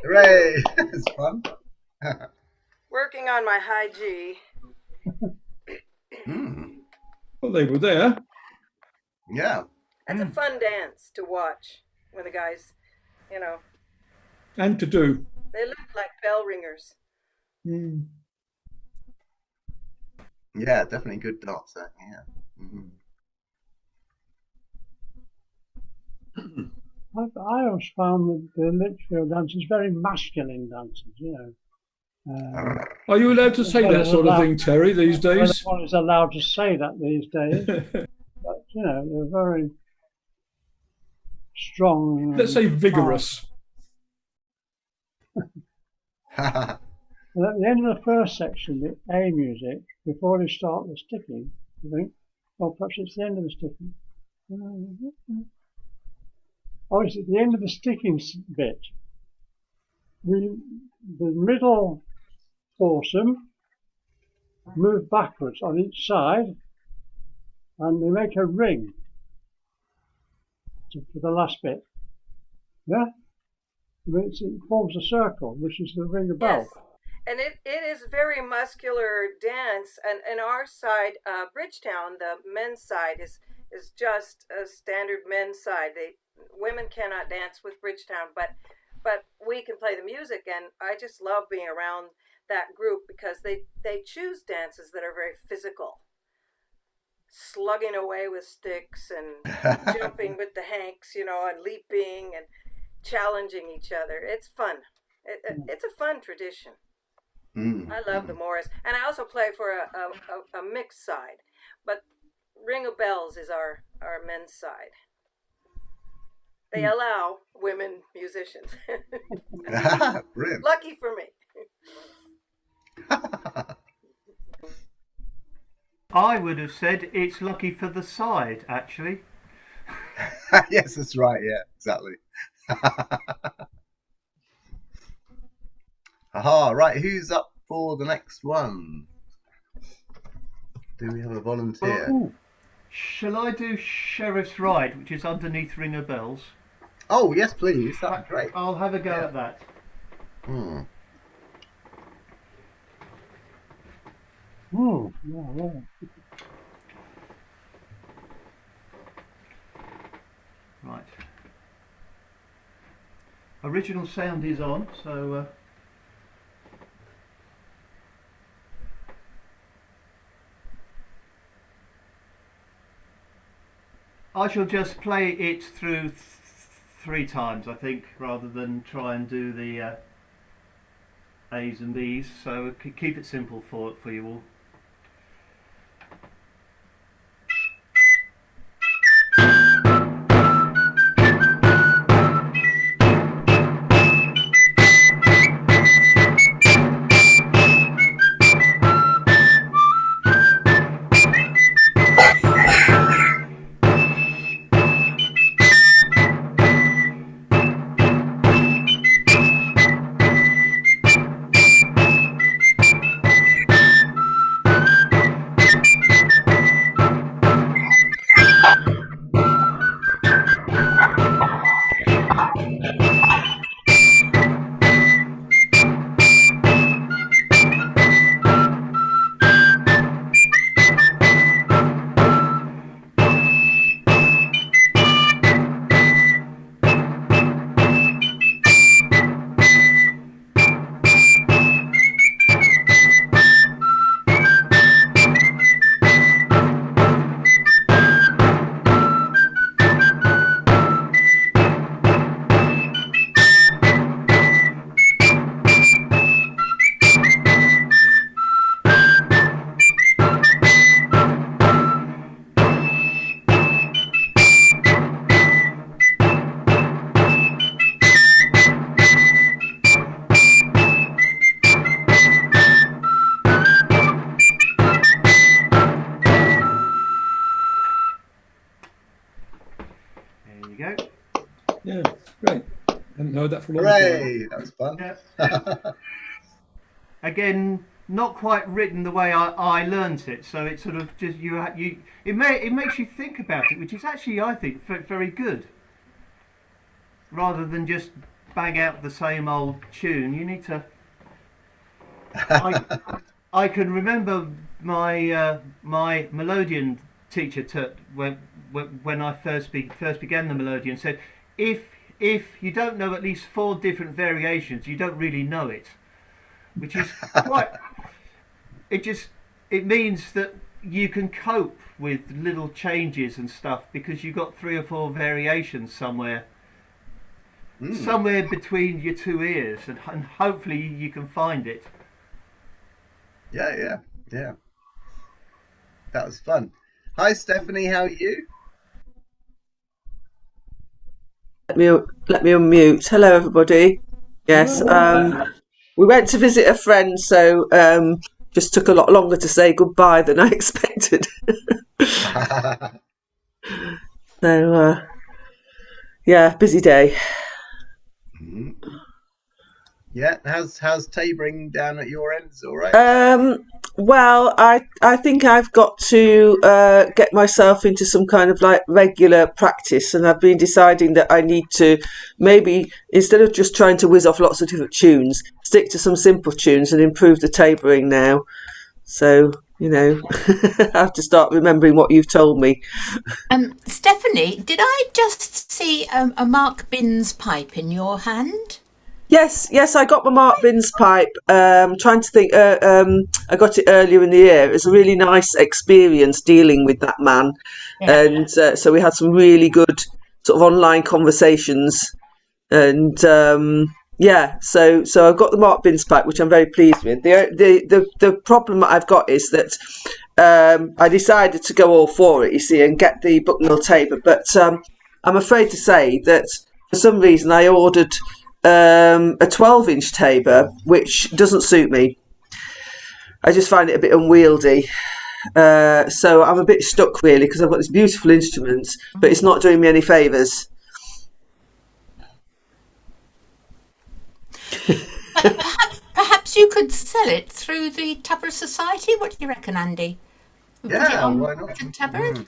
Hooray! It's fun. Working on my high G. Well, they were there. Yeah. That's a fun dance to watch when the guys, you know, And to do. they look like bell ringers. Yeah, definitely good dancer. Yeah. I always found that the Litchfield dancers very masculine dancers, you know. Are you allowed to say that sort of thing, Terry, these days? One is allowed to say that these days. But, you know, they're very strong. Let's say vigorous. And at the end of the first section, the A music, before they start the sticking, I think, or perhaps it's the end of the sticking. Oh, it's at the end of the sticking bit. The middle foursome move backwards on each side, and they make a ring for the last bit. Yeah? It forms a circle, which is the ring of bells. Yes. And it is a very muscular dance. And our side, Bridgetown, the men's side, is just a standard men's side. Women cannot dance with Bridgetown, but we can play the music. And I just love being around that group because they choose dances that are very physical. Slugging away with sticks and jumping with the hanks, you know, and leaping and challenging each other. It's fun. It's a fun tradition. I love the Morris, and I also play for a mixed side, but Ring of Bells is our men's side. They allow women musicians. Brilliant. Lucky for me. I would have said it's lucky for the side, actually. Yes, that's right. Yeah, exactly. Aha, right, who's up for the next one? Do we have a volunteer? Shall I do Sheriff's Ride, which is underneath Ring of Bells? Oh, yes, please. That'd be great. I'll have a go at that. Yeah. Right. Original sound is on, so I shall just play it through 3 times, I think, rather than try and do the A's and B's. So keep it simple for you all. Yeah, great. Hadn't heard that for a long Hooray! time. That was fun. Yeah. Again, not quite written the way I learnt it, so it's sort of just it makes you think about it, which is actually, I think, very good, rather than just bang out the same old tune. You need to. I can remember my my melodeon teacher when I first began the melodeon said, if you don't know at least 4 different variations, you don't really know it, which is quite. It means that you can cope with little changes and stuff because you've got 3 or 4 variations somewhere between your 2 ears, and hopefully you can find it. Yeah. That was fun. Hi, Stephanie. How are you? Let me unmute. Hello, everybody. Yes, we went to visit a friend, so just took a lot longer to say goodbye than I expected. So, yeah, busy day. Yeah, how's tabering down at your end? Is it all right? Well, I think I've got to get myself into some kind of like regular practice, and I've been deciding that I need to maybe, instead of just trying to whiz off lots of different tunes, stick to some simple tunes and improve the tabering now. So, you know, I have to start remembering what you've told me. Stephanie, did I just see a Mark Binns pipe in your hand? Yes, I got my Mark Binns pipe. Trying to think, I got it earlier in the year. It was a really nice experience dealing with that man, and so we had some really good sort of online conversations, and yeah. So I've got the Mark Binns pipe, which I'm very pleased with. The problem that I've got is that I decided to go all for it, you see, and get the Bucknell Tabor, but I'm afraid to say that for some reason I ordered a 12-inch Tabor, which doesn't suit me. I just find it a bit unwieldy. So I'm a bit stuck really, because I've got this beautiful instrument, but it's not doing me any favours. Perhaps you could sell it through the Taborers Society. What do you reckon, Andy? Yeah, why not? Taborers,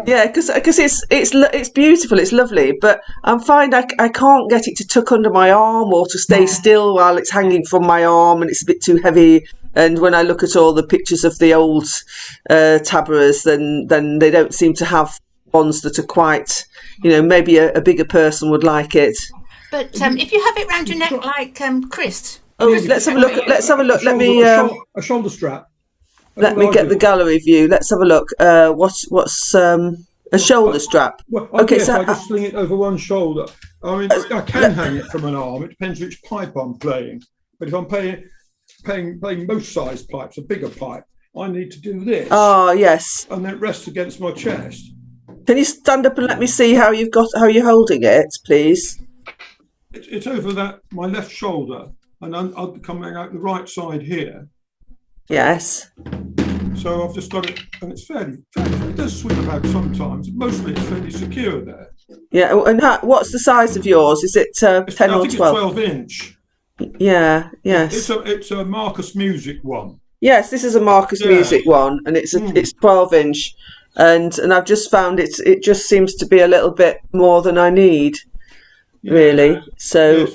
Yeah, because it's beautiful, it's lovely, but I'm finding I can't get it to tuck under my arm or to stay still while it's hanging from my arm, and it's a bit too heavy. And when I look at all the pictures of the old Taborers, then they don't seem to have ones that are quite, you know, maybe a bigger person would like it. But if you have it round your neck like Chris. Oh, let's have a look. Let's have a look. Let me a shoulder strap. Let me get the gallery view. Let's have a look. What's a shoulder strap? Well, okay, yes, so I just sling it over one shoulder. I mean, I can hang it from an arm. It depends which pipe I'm playing. But if I'm playing most size pipes, a bigger pipe, I need to do this. Oh, yes. And then it rests against my chest. Can you stand up and let me see how you're holding it, please? It's over my left shoulder, and I'll be coming out the right side here. Yes. So I've just got it, and it's fairly it does swing about sometimes. Mostly it's fairly secure there. Yeah, and what's the size of yours? Is it 10 or 12? It's 12-inch. Yeah, yes. It's a Marcus Music one. Yes, this is a Marcus Music one, and it's 12-inch, and I've just found it just seems to be a little bit more than I need, really. So yes.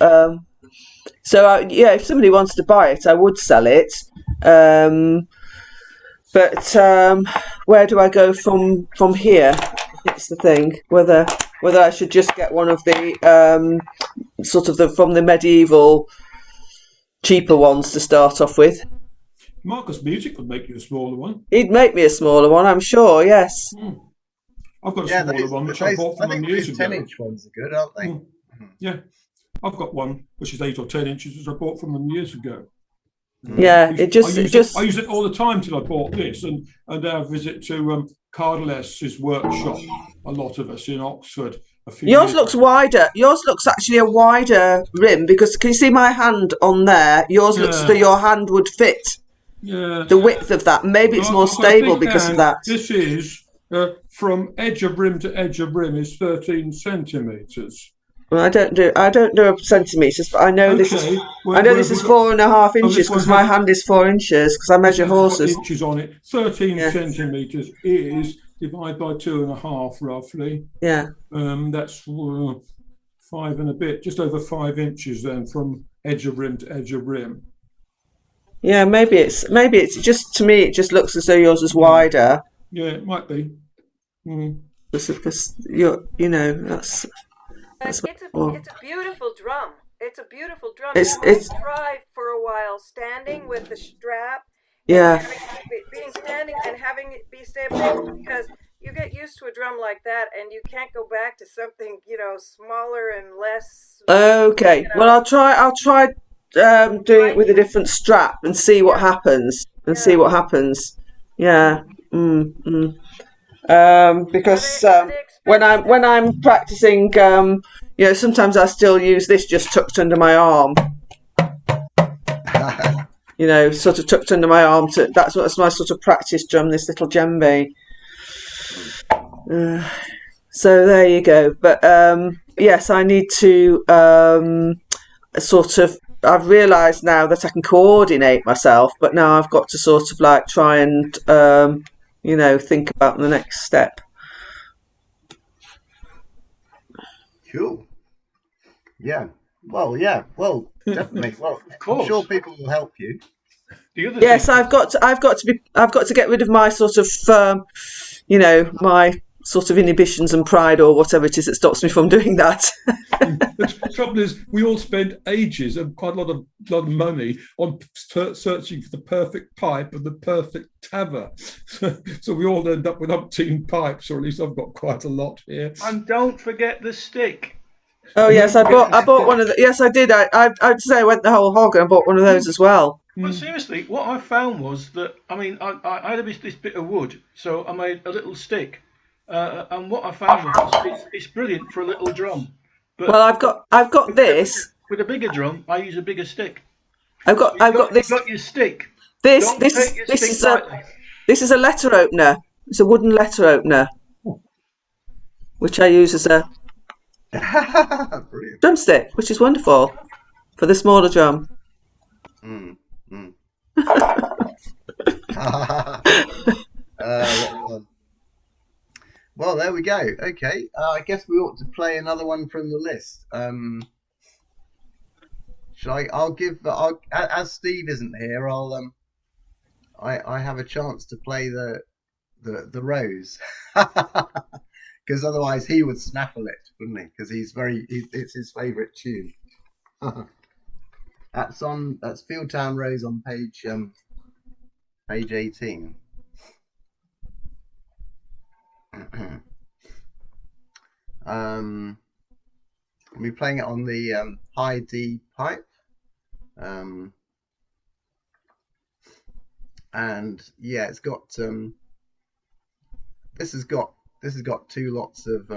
Yeah, if somebody wants to buy it, I would sell it. But where do I go from here? It's the thing. Whether I should just get one of the sort of from the medieval cheaper ones to start off with. Marcus Music would make you a smaller one. He'd make me a smaller one, I'm sure. Yes. I've got a smaller one which I bought from him years ago. 10-inch ones are good, aren't they? Yeah, I've got one which is 8 or 10 inches, which I bought from them years ago. Yeah, I used it all the time till I bought this, and our visit to Cardless's workshop. A lot of us in Oxford. Yours looks wider. Yours looks actually a wider rim, because can you see my hand on there? Yours looks as though your hand would fit the width of that. Maybe it's more stable because of that. This is from edge of rim to edge of rim is 13 centimetres. Well, I don't do centimetres, but I know this is 4.5 inches because my hand is 4 inches because I measure horses. Inches on it. 13 centimetres is divided by 2.5 roughly. Yeah. That's 5 and a bit, just over 5 inches then from edge of rim to edge of rim. Yeah, maybe it's just, to me it just looks as though yours is wider. Yeah, it might be. Because that's But it's a beautiful drum. It's a beautiful drum. It's try for a while standing with the strap. Yeah. Being standing and having it be stable, because you get used to a drum like that and you can't go back to something, smaller and less. Okay. Well, I'll try doing it with a different strap and see what happens. Yeah. Because when I'm practicing, sometimes I still use this just tucked under my arm. Sort of tucked under my arm. That's my sort of practice drum. This little djembe. So there you go. But yes, I need to I've realised now that I can coordinate myself, but now I've got to sort of like try and think about the next step. Cool. Yeah. Well, definitely. Well, of course. I'm sure people will help you. Yes, I've got to get rid of my sort of my sort of inhibitions and pride or whatever it is that stops me from doing that. The trouble is, we all spend ages and quite a lot of money on searching for the perfect pipe and the perfect tabor. So we all end up with umpteen pipes, or at least I've got quite a lot here. And don't forget the stick. Oh yes, I bought one of the. Yes, I did. I'd say I went the whole hog and I bought one of those as well. But seriously, what I found was that I had this bit of wood, so I made a little stick, and what I found was it's brilliant for a little drum. But well, I've got this. With a bigger drum, I use a bigger stick. I've got this. You've got your stick. This is a letter opener. It's a wooden letter opener, which I use as a drumstick, which is wonderful for the smaller drum. Well, there we go. Okay, I guess we ought to play another one from the list. Shall I? I'll as Steve isn't here, I have a chance to play the Rose, because otherwise he would snaffle it, wouldn't he? Because it's his favourite tune. That's Fieldtown Rose on page 18. I'll be playing it on the high D pipe, and yeah, it's got this has got two lots of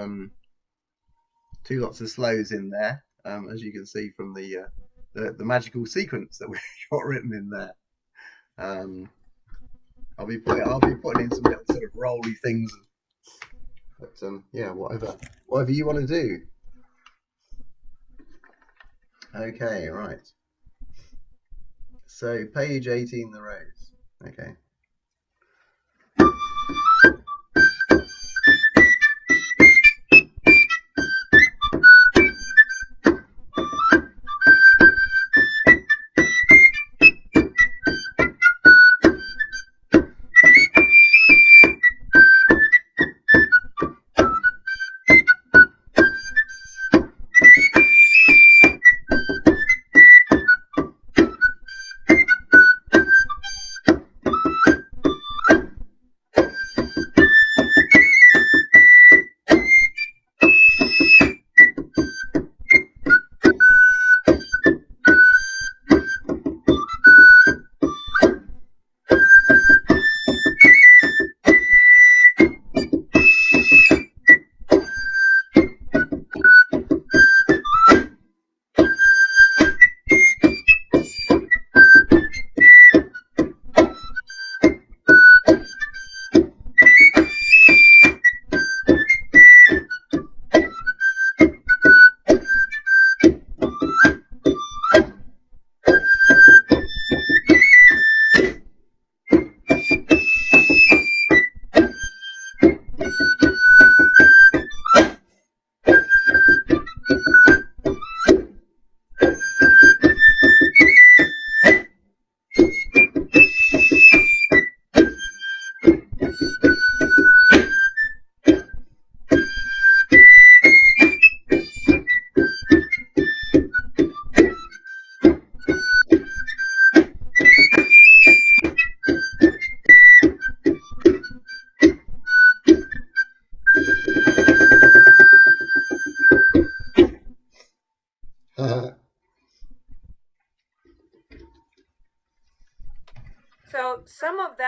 slows in there, as you can see from the magical sequence that we've got written in there. I'll be putting in some little sort of rolly things, but yeah, whatever you want to do. Okay, right. So page 18, the Rose. Okay.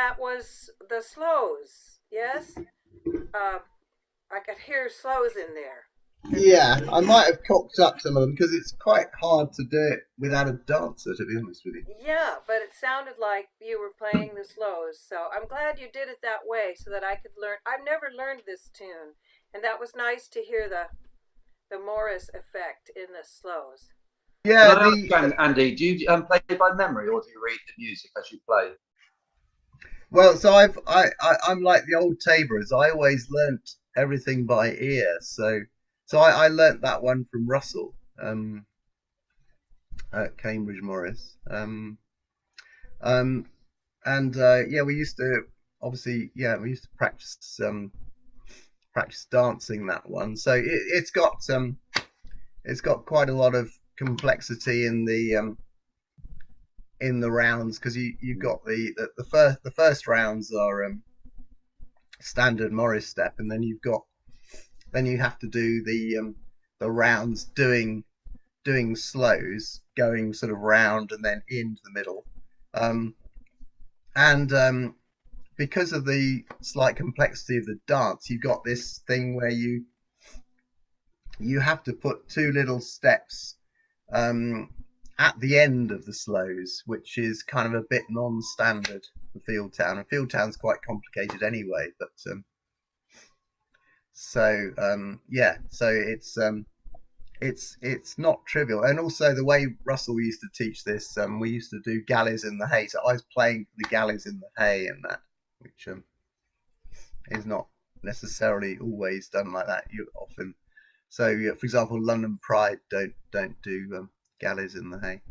that was the slows. Yes, I could hear slows in there. Yeah, I might have cocked up some of them because it's quite hard to do it without a dancer, to be honest with you. Yeah, but it sounded like you were playing the slows. So I'm glad you did it that way so that I could learn. I've never learned this tune, and that was nice to hear the Morris effect in the slows. Yeah, Andy, do you play by memory or do you read the music as you play? well, so I'm like the old Taborers. I always learnt everything by ear. So I learnt that one from Russell at Cambridge Morris. Yeah, we used to practice practice dancing that one. So it's got quite a lot of complexity in the rounds because you've got the first rounds are standard Morris step, and then you have to do the rounds doing slows, going sort of round and then into the middle, and because of the slight complexity of the dance, you've got this thing where you have to put two little steps at the end of the slows, which is kind of a bit non-standard for Field Town. And Field Town's quite complicated anyway, but so it's not trivial. And also the way Russell used to teach this, we used to do galleys in the hay. So I was playing the galleys in the hay and that, which is not necessarily always done like that. You often, so for example, London Pride don't do galleys in the hay.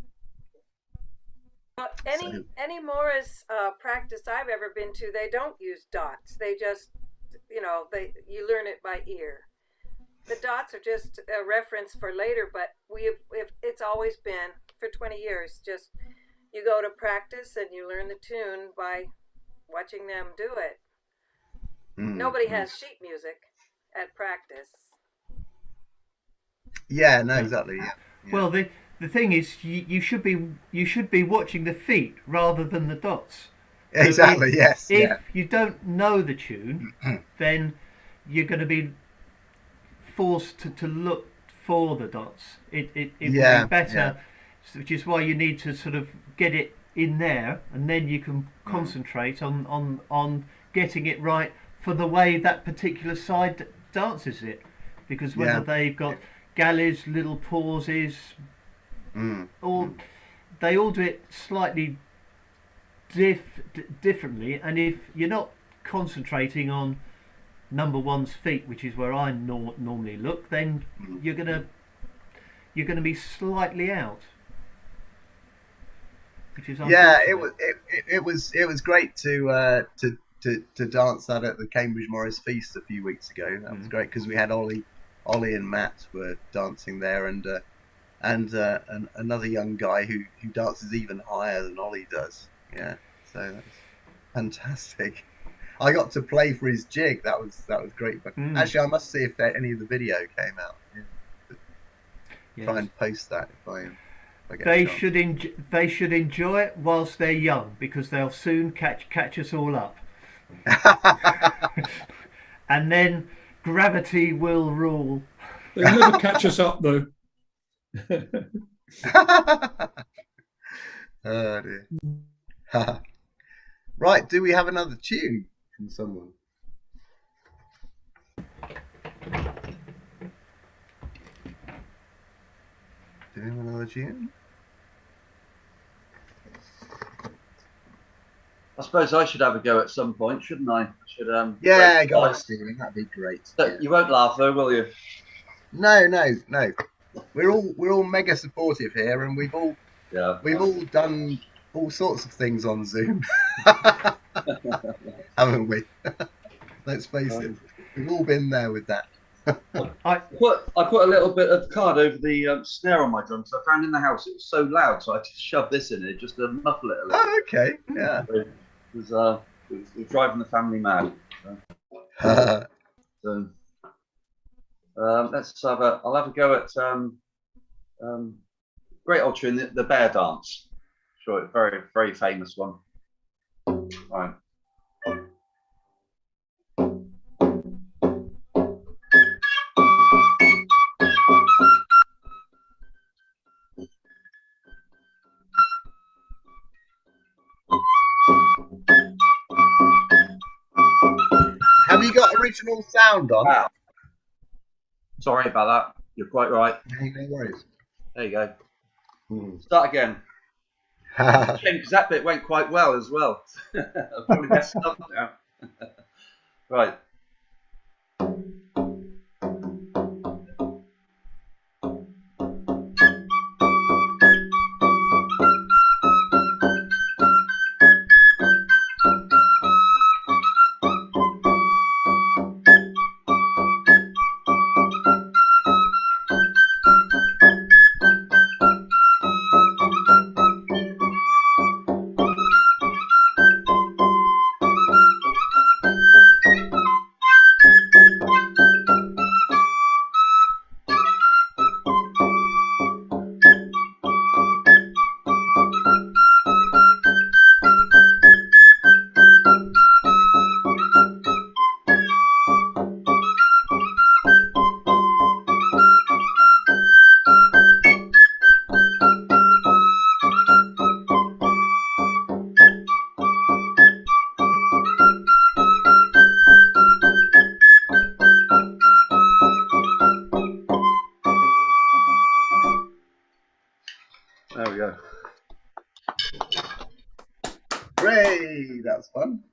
Any Morris practice I've ever been to, they don't use dots. They just, you learn it by ear. The dots are just a reference for later, but it's always been for 20 years. Just you go to practice and you learn the tune by watching them do it. Nobody has sheet music at practice. Yeah, no, exactly. Yeah. Well, the thing is, you should be watching the feet rather than the dots. Exactly. Yes. If you don't know the tune, then you're going to be forced to look for the dots. It would be better, which is why you need to sort of get it in there, and then you can concentrate on getting it right for the way that particular side dances it, because whether they've got galleys, little pauses, they all do it slightly differently, and if you're not concentrating on number one's feet, which is where I normally look, then you're gonna be slightly out. Which is it was great to dance that at the Cambridge Morris Feast a few weeks ago. That was great because we had Ollie and Matt were dancing there, and another young guy who dances even higher than Ollie does. Yeah, so that's fantastic. I got to play for his jig. That was great. But actually, I must see if any of the video came out. Yeah. Try and post that if I get they should enjoy it whilst they're young, because they'll soon catch us all up. And then gravity will rule. They'll never catch us up though. Oh dear. Right, do we have another tune from someone? Do we have another tune? I suppose I should have a go at some point, shouldn't I? Yeah, go on, Stephen. That'd be great. You won't laugh though, will you? No. We're all mega supportive here, and we've all done all sorts of things on Zoom, haven't we? Let's face it, we've all been there with that. I put a little bit of card over the snare on my drum because I found in the house it was so loud, so I just shoved this in it just to muffle it a little. Oh, okay, yeah. It was driving the family mad. So, I'll have a go at great old tune, the Bear Dance. Sure, very very famous one. Right. original sound on? Wow. Sorry about that. You're quite right. No worries. There you go. Start again. Because that bit went quite well as well. I've probably messed up now. Right. There we go. Hooray! That was fun.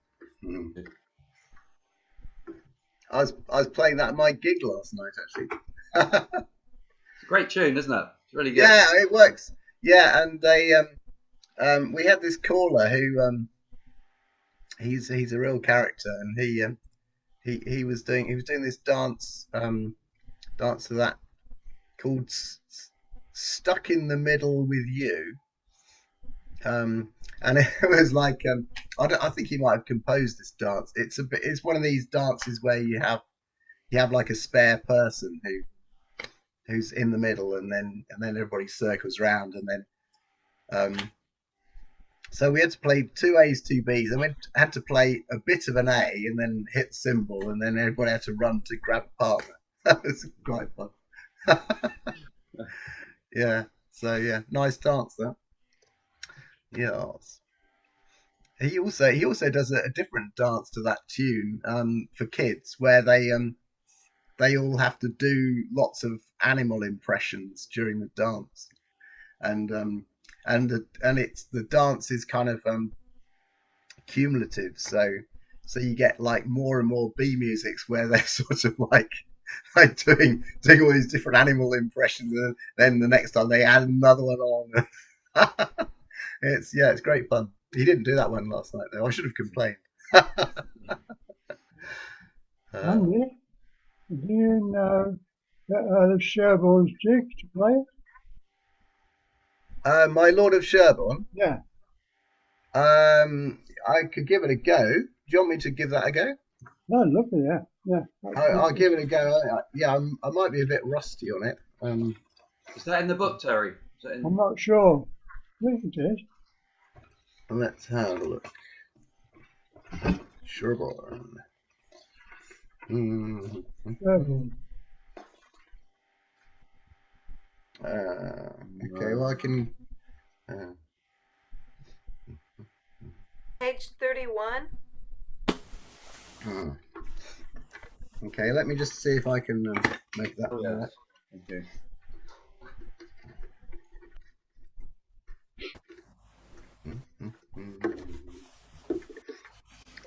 I was playing that at my gig last night, actually. It's a great tune, isn't it? It's really good. Yeah, it works. Yeah, and they we had this caller who he's a real character, and he was doing this dance to that called Stuck in the Middle with You. And it was like I think he might have composed this dance. It's one of these dances where you have like a spare person who's in the middle, and then everybody circles round, and then so we had to play 2 A's, 2 B's, and we had to play a bit of an A and then hit cymbal, and then everybody had to run to grab a partner. That was quite fun. Yeah. So yeah, nice dance that. Yes. He also does a different dance to that tune for kids, where they all have to do lots of animal impressions during the dance, and it's the dance is kind of cumulative, so you get like more and more B musics where they're sort of like doing all these different animal impressions, and then the next time they add another one on. It's great fun. He didn't do that one last night though. I should have complained. Andy, do you know the Sherborne's jig to play it? My Lord of Sherborne. Yeah. I could give it a go. Do you want me to give that a go? No, lovely, yeah. I'll give it a go. Yeah, I might be a bit rusty on it. Is that in the book, Terry? I'm not sure. I think it is. Let's have a look. Sherborne. Okay, well I can. Page 31. Okay, let me just see if I can make that work. Okay.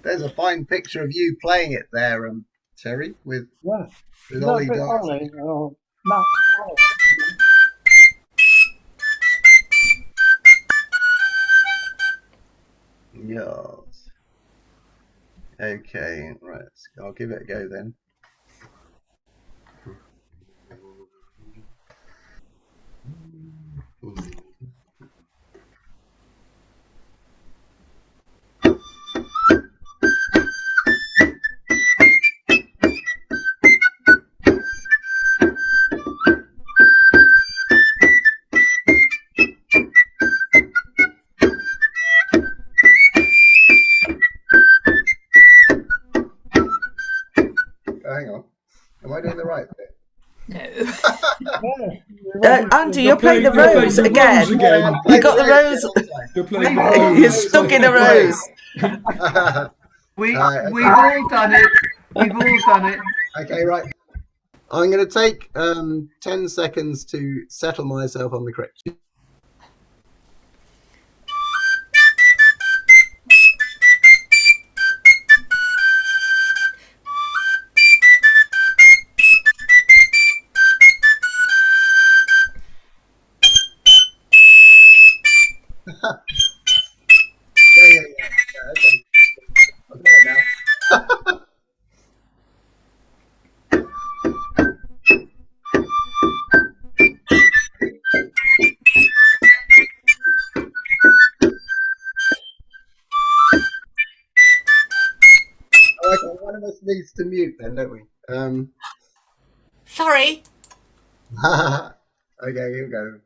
There's a fine picture of you playing it there, Terry, with Ollie dancing. Matt. Yes. Okay, right. I'll give it a go then. Hang on. Am I doing the right bit? No. Andy, you're playing the rose again. You got the rose. You're stuck in a rose. We've all done it. We've all done it. Okay, right. I'm going to take 10 seconds to settle myself on the correct. Yeah. Okay. I've got it now. Okay, one of us needs to mute then, don't we? Sorry. Okay, here we go.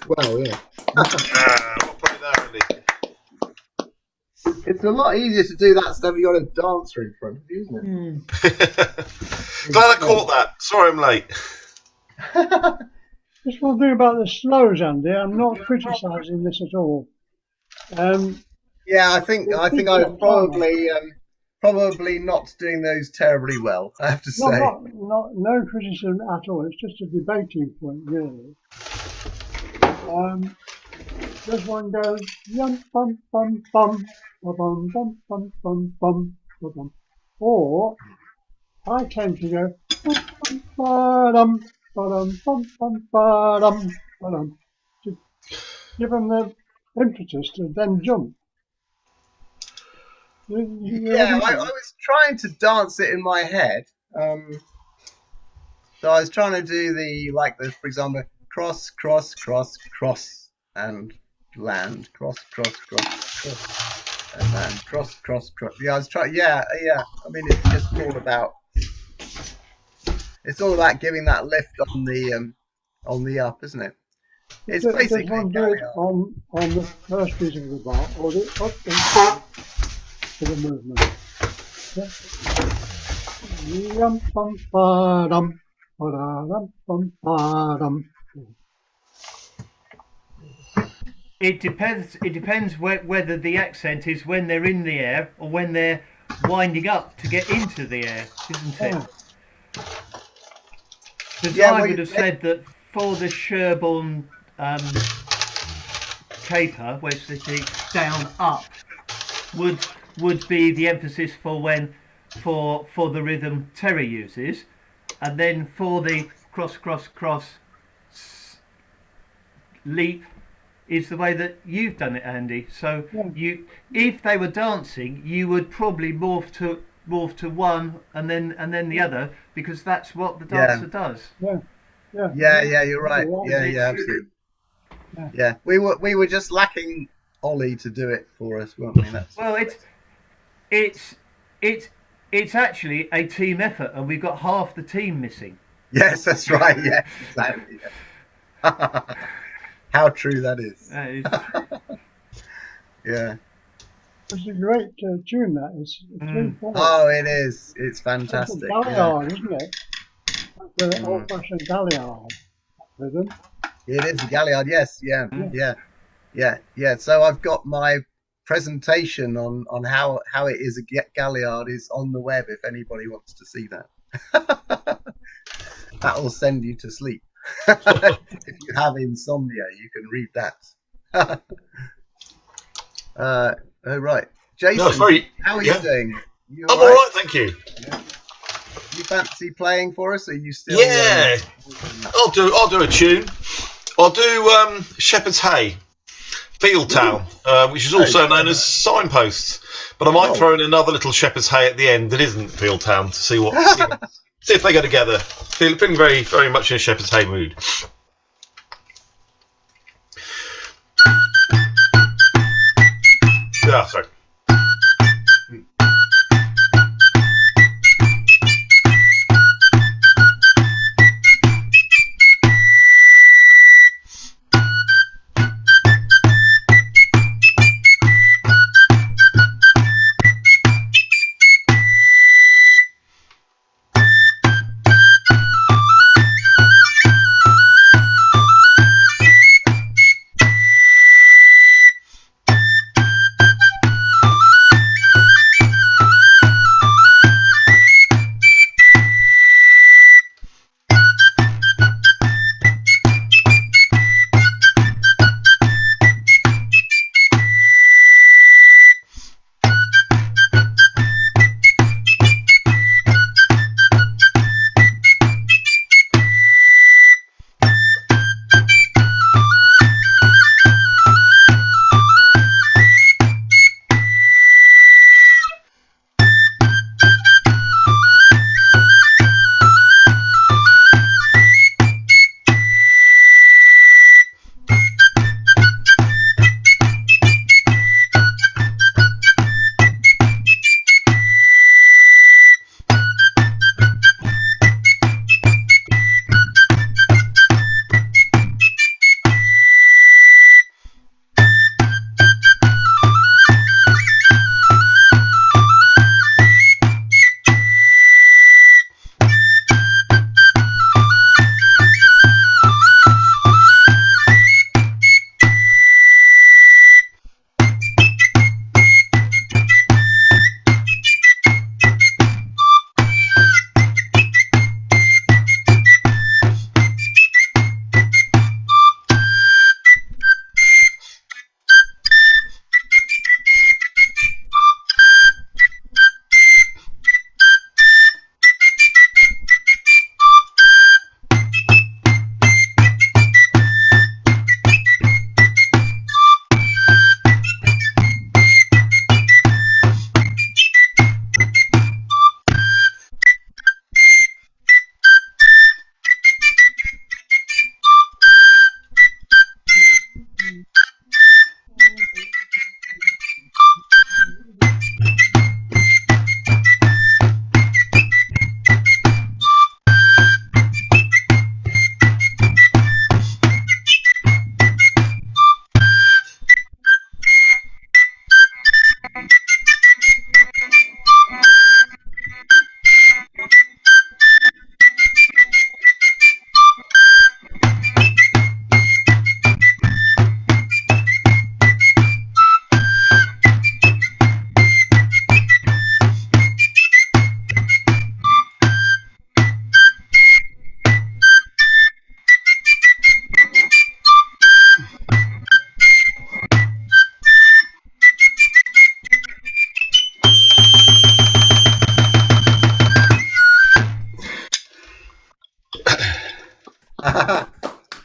Well, yeah. We'll put it there, Andy. It's a lot easier to do that stuff. You got a dancer in front of you, isn't it? Glad I caught that. Sorry I'm late. Just one thing about the slows, Andy. I'm not criticising this at all. Yeah, I think I was probably not doing those terribly well, I have to say. No criticism at all. It's just a debating point, really. This one goes yum bum bum bum bum bum bum bum bum bum, or I tend to go bum bum bum bum bum bum to give them the impetus to then jump. Yeah, I was trying to dance it in my head. So I was trying to do for example, cross, cross, cross, cross, and land, cross, cross, cross, cross, and land, cross, cross, cross. Yeah, I was trying. Yeah. I mean, it's just all about giving that lift on the up, isn't it? It's basically. Does one do it on the first piece of the bar, or the up and to the movement? Yeah. Yum bum ba dum ba dum bum ba dum. It depends whether the accent is when they're in the air or when they're winding up to get into the air, isn't it? Because I would have said that for the Sherborne caper, where it's the down up, would be the emphasis for the rhythm Terry uses, and then for the cross leap is the way that you've done it, Andy. So if they were dancing, you would probably morph to one and then the other, because that's what the dancer does. Yeah, you're right. Yeah, absolutely. Yeah, we were just lacking Ollie to do it for us, weren't we? Well, it's actually a team effort, and we've got half the team missing. Yes, that's right. Yeah, exactly. Yeah. How true that is. Yeah. It's a great tune, that is. Oh, it is. It's fantastic. It's a Galliard, isn't it? That's an old-fashioned Galliard rhythm. It is a Galliard, yes. Yeah. So I've got my presentation on how it is a Galliard is on the web if anybody wants to see that. That will send you to sleep. If you have insomnia, you can read that. Oh, right. Jason, how are you doing? I'm all right, thank you. Yeah. You fancy playing for us? Are you still? Yeah, I'll do a tune. I'll do Shepherd's Hay, Field Town, which is also known as Signposts. But I might throw in another little Shepherd's Hay at the end that isn't Field Town to see see if they go together. Feeling very, very much in a Shepherd's Hay mood. Yeah, sorry.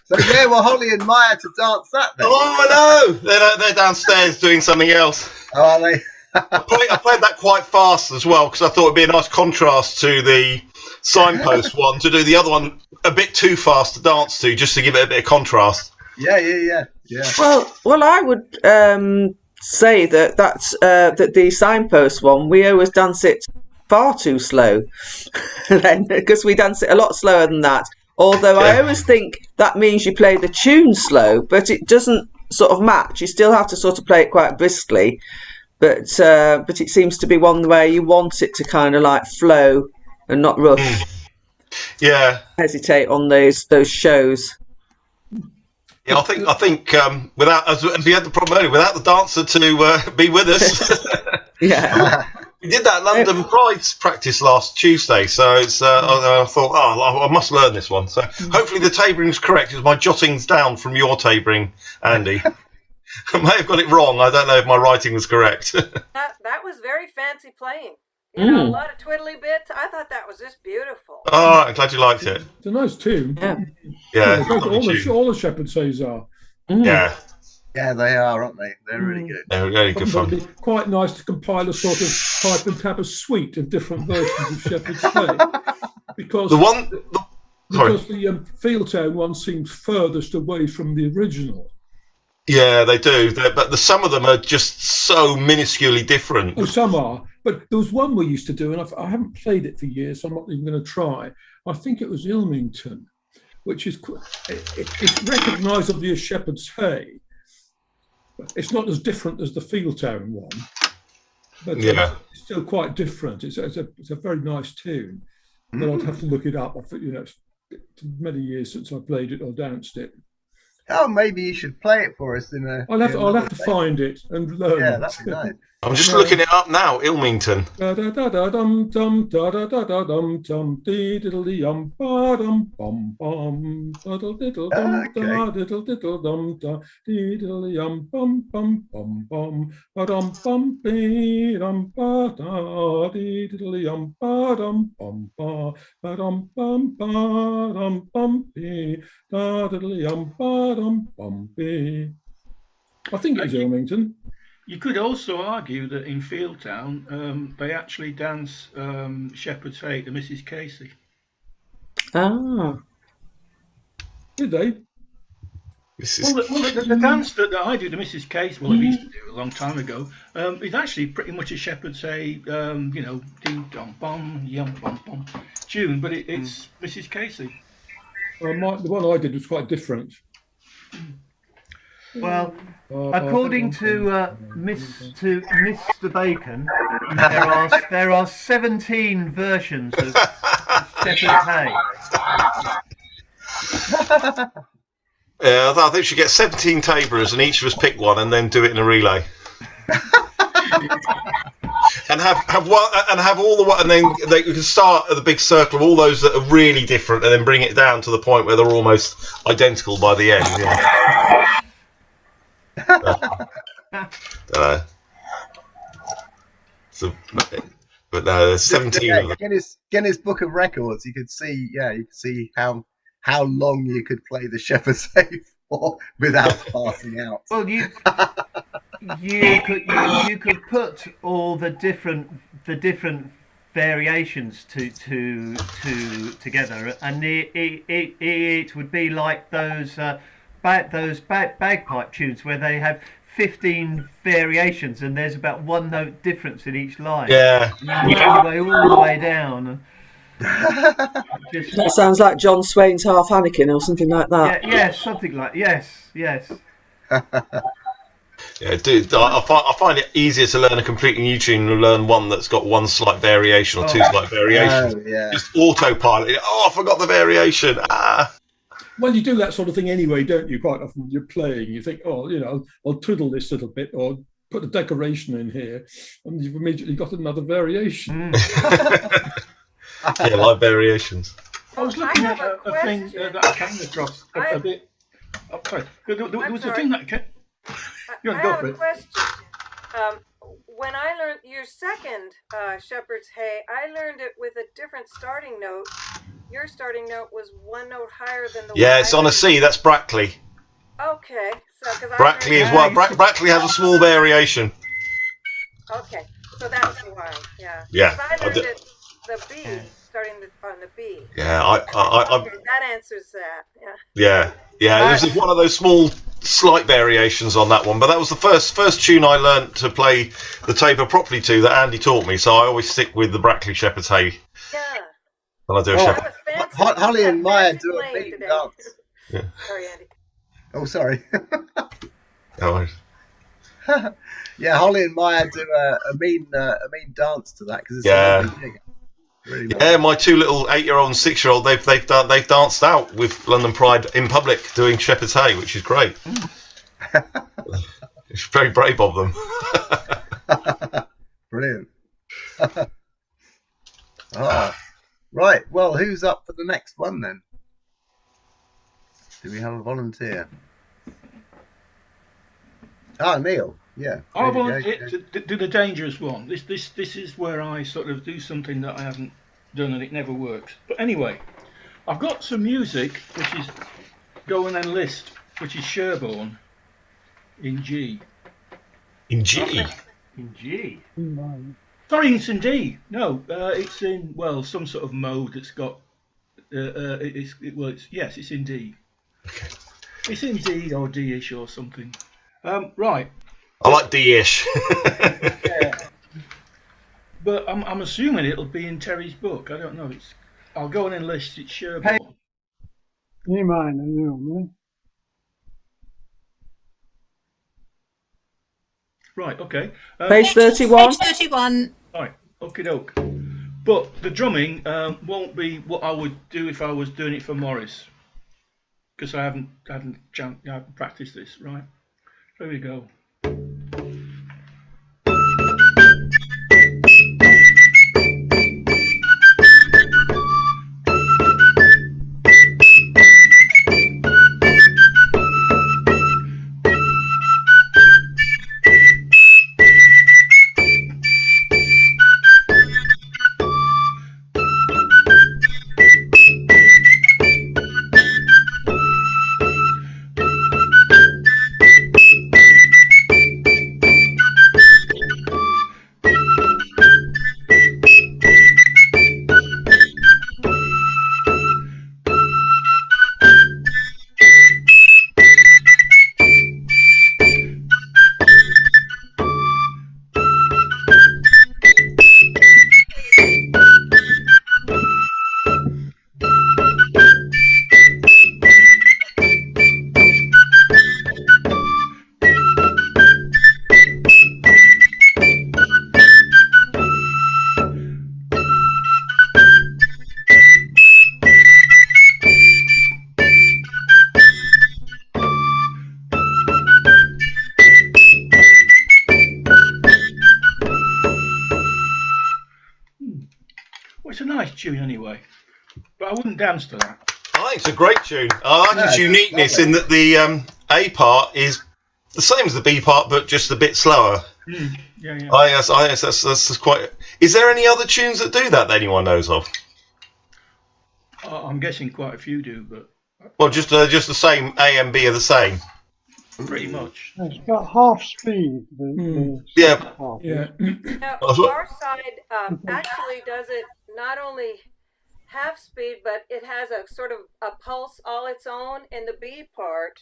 So yeah, well, Holly and Maya to dance that then. Oh no, they're downstairs doing something else. Oh, are they? I played that quite fast as well because I thought it'd be a nice contrast to the signpost one to do the other one a bit too fast to dance to, just to give it a bit of contrast. Yeah. Well, I would say that's that the signpost one, we always dance it far too slow, then because we dance it a lot slower than that. Although I always think that means you play the tune slow, but it doesn't sort of match. You still have to sort of play it quite briskly. But it seems to be one where you want it to kind of like flow and not rush. Yeah. Hesitate on those shows. Yeah, I think without, as we had the problem earlier, without the dancer to be with us. Yeah. We did that London Pride practice last Tuesday, so it's. I thought, I must learn this one. So hopefully the taboring's correct. It was my jottings down from your tabering, Andy. I may have got it wrong. I don't know if my writing was correct. That was very fancy playing. You know, a lot of twiddly bits. I thought that was just beautiful. Oh, I'm glad you liked it. It's a nice tune. Yeah. All the Shepherd Says are. Yeah. Yeah, they are, aren't they? They're really good. They're really good fun. It'd be quite nice to compile a sort of type and tab a suite of different versions of Shepherd's Hay, because the Field Town one seems furthest away from the original. Yeah, they do. But some of them are just so minusculely different. Oh, some are. But there was one we used to do, and I haven't played it for years, so I'm not even going to try. I think it was Ilmington, which is it's recognisably as Shepherd's Hay. It's not as different as the Field Town one, but it's still quite different. It's a very nice tune, but I'd have to look it up. It's many years since I played it or danced it. Oh, maybe you should play it for us in a. I'll have to find it and learn. Yeah, that'd be nice. I'm just looking it up now, Ilmington. Da da da da dum dum da da da da dum dum dee diddle dee ba dum bum bum diddle diddle dum da diddle diddle dum da dee diddle bum bum bum bum ba dum bum bee dum ba da dee diddle ba dum bum ba dum bum ba dum bum bee da diddle ba dum bum bee. I think it's Ilmington. You could also argue that in Fieldtown, they actually dance Shepherd's Hay to Mrs. Casey. Ah. Did they? The dance that I do to Mrs. Casey, well, I used to do a long time ago, is actually pretty much a Shepherd's Hay, ding dong bum, yum bum bum tune, but it's Mrs. Casey. The one I did was quite different. Well, according to Mr. Bacon, there are 17 versions of Shepherd's Hay. Yeah, I think we should get 17 taborers and each of us pick one and then do it in a relay. And have one and have all the one, and then we can start at the big circle of all those that are really different, and then bring it down to the point where they're almost identical by the end. Yeah. But no, there's 17 of them. Guinness Book of Records. You could see how long you could play the Shepherd's Hay for without passing out. Well, you could put all the different variations together, and it would be like those bagpipe tunes where they have 15 variations and there's about one note difference in each line. Yeah. All the way down. That sounds like John Swain's Half Anakin or something like that. Yes, something like yes. Yeah, dude, I find it easier to learn a completely new tune than learn one that's got one slight variation or two slight variations. Just autopilot. I forgot the variation. Well, you do that sort of thing anyway, don't you? Quite often you're playing, you think, I'll twiddle this little bit or put a decoration in here, and you've immediately got another variation. Yeah, like variations. I was looking at a thing that I came across a bit. Oh, sorry. There was a thing that came. I have a question. When I learned your second Shepherd's Hay, I learned it with a different starting note your starting note was one note higher than the Yeah, one it's on a C. That's Brackley. Okay, so because Brackley is what Brackley has a small variation. Okay, so that's why. Yeah. Yeah. Because I learned it the B, starting on the B. Yeah, Okay, that answers that. Yeah. yeah. There's one of those small, slight variations on that one, but that was the first tune I learnt to play the tabor properly to that Andy taught me. So I always stick with the Brackley Shepherd's Hay. Yeah. When I do a shepherd. Holly and Maya do a mean dance. Yeah. Sorry, Andy. Oh, sorry. Oh, yeah, Holly and Maya do a mean dance to that because it's yeah. a lovely jig. Really Yeah, nice. my two little 8-year-old and 6-year-old, they've danced out with London Pride in public doing Shepherd's Hay, which is great. It's very brave of them. Brilliant. Right. Well, who's up for the next one then? Do we have a volunteer? Neil. Yeah. I volunteer to do the dangerous one. This is where I sort of do something that I haven't done and it never works. But anyway, I've got some music which is Go and Enlist, which is Sherborne in G. In G? In G? Sorry, it's in D. No, it's in, well, some sort of mode that's got, it's in D. Okay. It's in D or D-ish or something. Right. I like D-ish. Yeah. But I'm assuming it'll be in Terry's book. I don't know. I'll go and enlist. It's Sherborne. E minor, no, Right. Okay. Page 31. Page 31. Right. Okie doke. But the drumming won't be what I would do if I was doing it for Morris, because I haven't practiced this. Right. Here we go. It's a nice tune anyway, but I wouldn't dance to that. I think it's a great tune. I like its uniqueness in that the A part is the same as the B part, but just a bit slower. Yeah. Yes, that's quite. Is there any other tunes that do that anyone knows of? I'm guessing quite a few do, but Well, just the same A and B are the same. pretty much. It's got half speed. Yeah. Half. Yeah. Now, our side actually does it not only half speed, but it has a sort of a pulse all its own in the B part.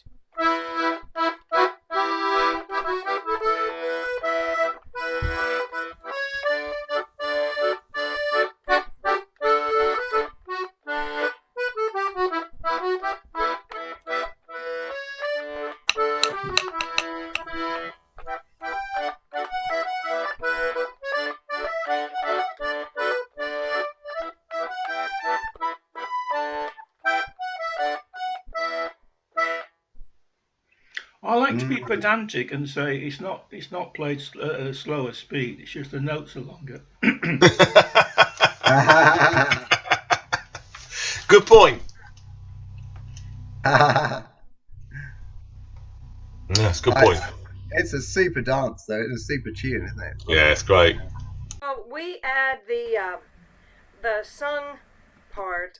I like to be pedantic and say it's not played at a slower speed. It's just the notes are longer. Good point. Yes, good point. It's a super dance, though. It's a super tune, isn't it? Yeah, it's great. We add the sung part.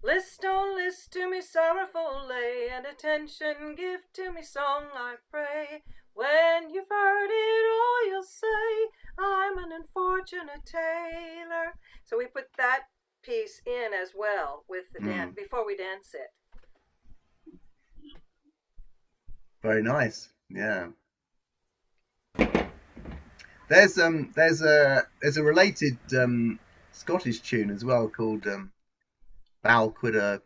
List, oh list to me sorrowful lay, and attention give to me song, I pray. When you've heard it all, you'll say, I'm an unfortunate tailor. So we put that piece in as well with the dance before we dance it. Very nice. Yeah. There's a related Scottish tune as well called Balquidder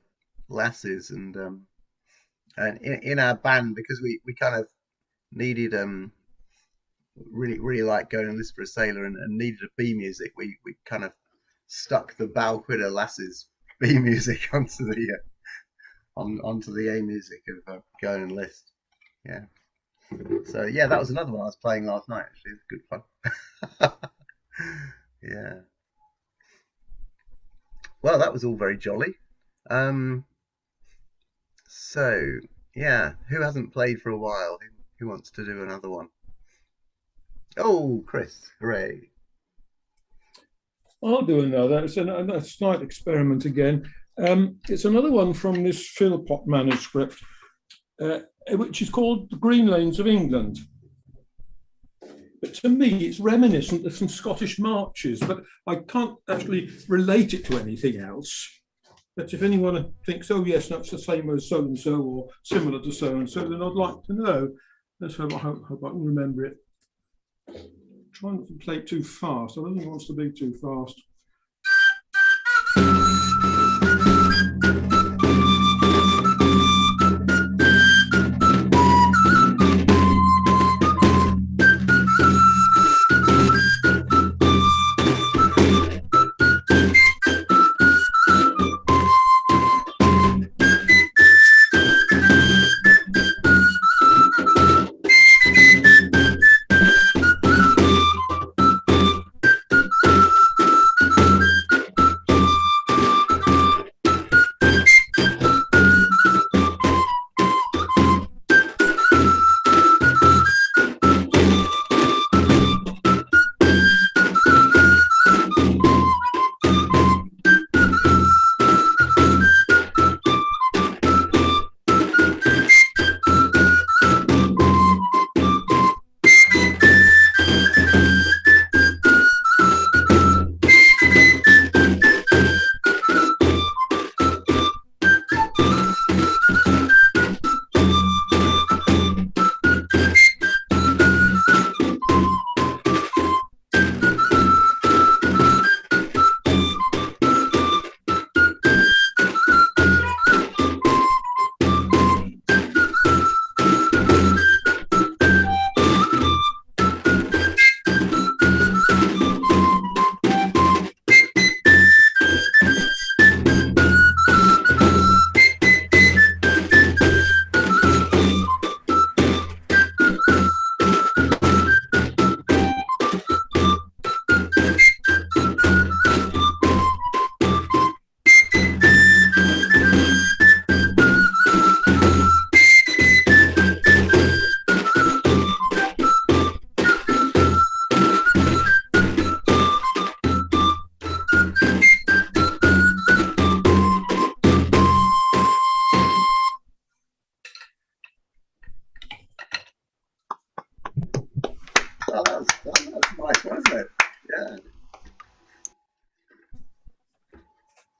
Lasses, and in our band, because we kind of needed really like Going and List for a Sailor, and needed a B music, we kind of stuck the Balquidder Lasses B music onto the onto the A music of Going and List. Yeah. So yeah, that was another one I was playing last night. Actually, it was good fun. Yeah. Well, that was all very jolly. So yeah, who hasn't played for a while? Who wants to do another one? Oh, Chris, hooray! I'll do another. It's a slight experiment again. It's another one from this Philpott manuscript, which is called The Green Lanes of England. But to me, it's reminiscent of some Scottish marches, but I can't actually relate it to anything else. But if anyone thinks, oh yes, that's the same as so-and-so or similar to so-and-so, then I'd like to know. So I hope I can remember it. Try not to play it too fast. I don't think it wants to be too fast.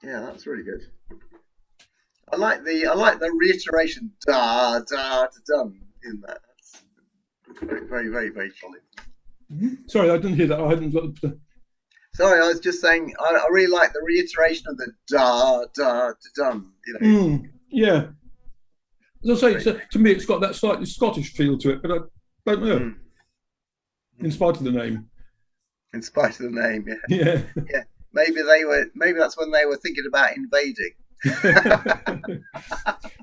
That's really good. I like the reiteration da da da dum in that. That's very, very, very solid. Sorry, I didn't hear that. I hadn't looked. Sorry, I was just saying I really like the reiteration of the da da da dum. You know. Yeah. As I say, to me, it's got that slightly Scottish feel to it, but I don't know. In spite of the name. In spite of the name, yeah. Yeah. Yeah. Maybe that's when they were thinking about invading.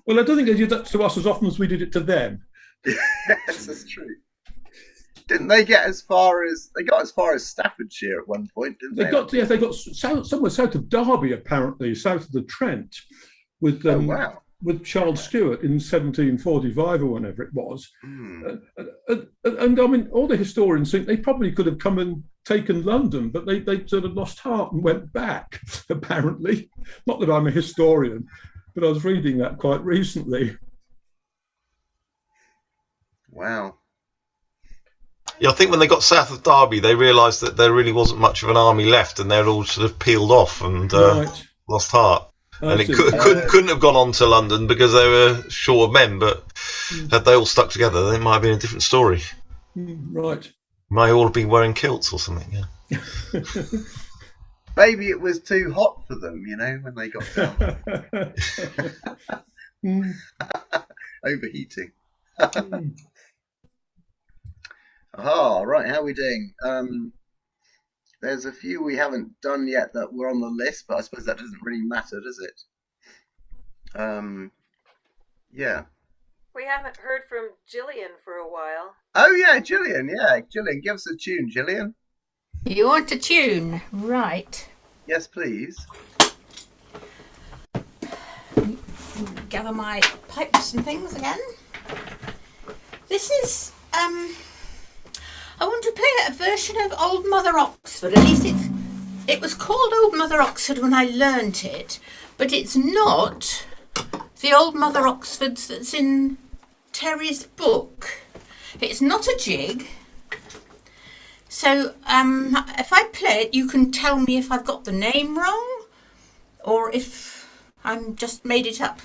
Well, I don't think they did that to us as often as we did it to them. Yes, that's true. Didn't they get as far as Staffordshire at one point? Didn't they? They got somewhere south of Derby, apparently, south of the Trent, with oh wow, with Charles Stewart in 1745 or whenever it was. And I mean, all the historians think they probably could have come and taken London, but they sort of lost heart and went back, apparently. Not that I'm a historian, but I was reading that quite recently. Wow. Yeah, I think when they got south of Derby, they realised that there really wasn't much of an army left, and they're all sort of peeled off and lost heart. And it couldn't have gone on to London because they were short of men. But had they all stuck together, then it might have been a different story. Right. May all be wearing kilts or something. Yeah. Maybe it was too hot for them, when they got down. Overheating. Right. How are we doing? There's a few we haven't done yet that were on the list, but I suppose that doesn't really matter, does it? Yeah. We haven't heard from Gillian for a while. Oh yeah, Gillian. Yeah, Gillian, give us a tune, Gillian. You want a tune, right? Yes, please. Gather my pipes and things again. This is I want to play a version of Old Mother Oxford. At least it was called Old Mother Oxford when I learnt it, but it's not the Old Mother Oxford that's in Terry's book. It's not a jig. So if I play it, you can tell me if I've got the name wrong or if I'm just made it up.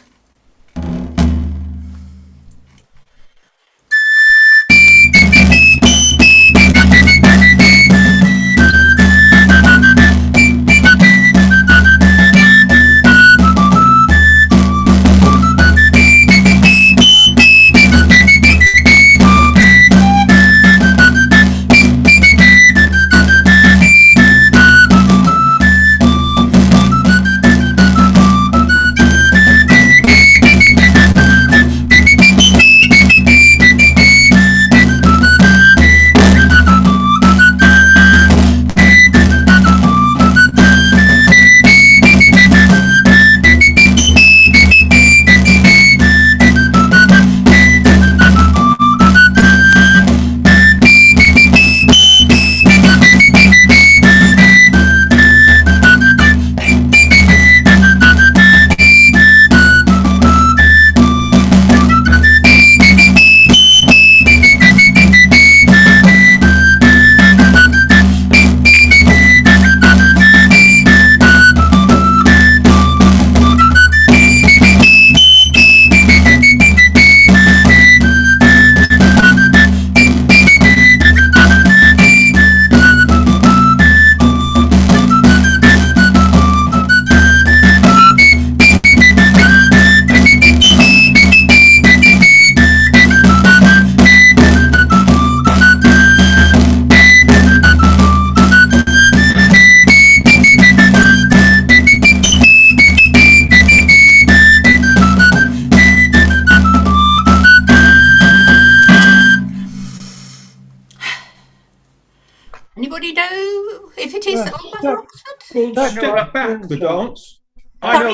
Anybody know if it is Old Mother Oxford? Well, step back the dance. I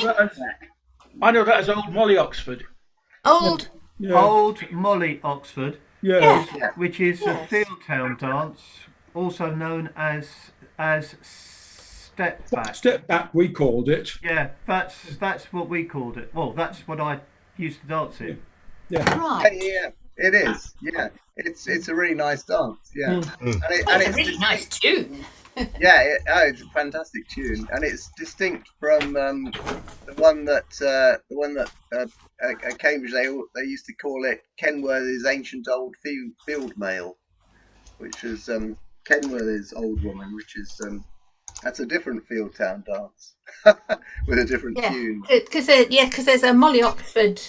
know that as Old Molly Oxford. Old Molly Oxford. Yeah. Which is a field town dance, also known as step back. Step back, we called it. Yeah, that's what we called it. Well, that's what I used to dance in. Yeah. Right. Yeah, it is. Yeah, it's a really nice dance. Yeah, and It's it's a really nice tune. Yeah, it's a fantastic tune, and it's distinct from the one that at Cambridge they used to call it Kenworthy's Ancient Old Field Mail, which is Kenworthy's Old Woman, which is that's a different field town dance with a different tune. Because there's a Molly Oxford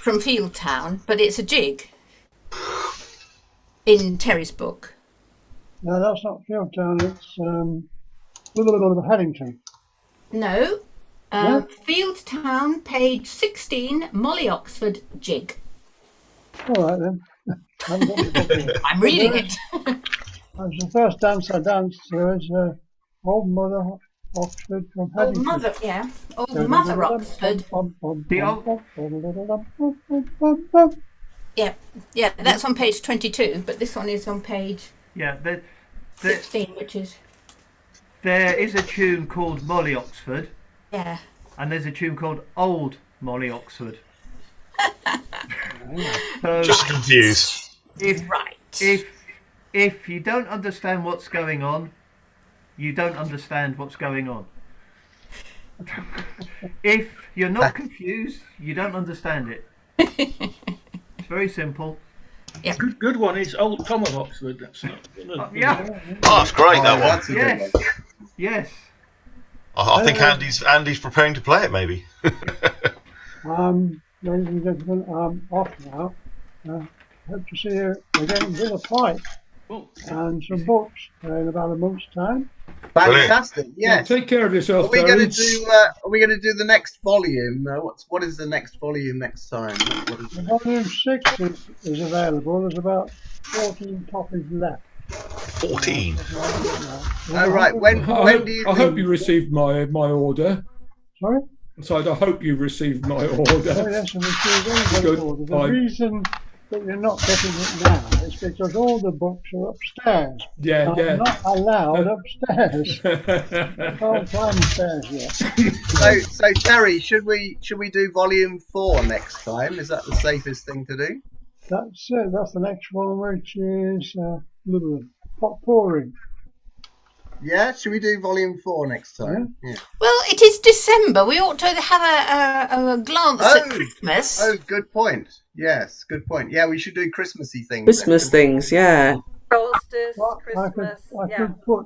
from Fieldtown, but it's a jig in Terry's book. No, that's not Fieldtown. It's Haddington. No. Fieldtown, page 16, Molly Oxford jig. All right then. I'm reading it. That's the first dance I danced. There was Old Mother Oxford from Old Haddington. Mother, yeah. Old Mother Oxford. The old- Yeah, that's on page 22, but this one is on page Yeah, 16, which is, there is a tune called Molly Oxford, yeah. and there's a tune called Old Molly Oxford. So Just confused. if you don't understand what's going on, you don't understand what's going on. If you're not confused, you don't understand it. It's very simple. Good one is Old Tom of Oxford. That's Yeah. Oh, that's great, that one. That's a good Yes. one. Yes. I think Andy's preparing to play it, maybe. Ladies and gentlemen, I'm off now. Hope to see you again with a pipe and some books in about a month's time. Fantastic. Yes. Take care of yourself, Are we going Terry. to do? Are we going to do the next volume? What is the next volume next time? What is it? Volume 6 is available. There's about 14 copies left. 14. Oh right. When do you? I hope you received my order. Sorry? So I hope you received my Oh, order. yes, and it's Good. order. The reason that you're not getting it now is because all the books are upstairs. Yeah, I'm yeah. not allowed upstairs. I can't climb stairs yet. So Terry, should we do volume 4 next time? Is that the safest thing to do? That's it. That's the next one, which is pot pouring. Yeah. Should we do volume 4 next time? Yeah. Well, it is December. We ought to have a glance at Christmas. Oh, good point. Yes, good point. Yeah, we should do Christmassy things. Christmas things, yeah. Solstice, Well, Christmas. I could put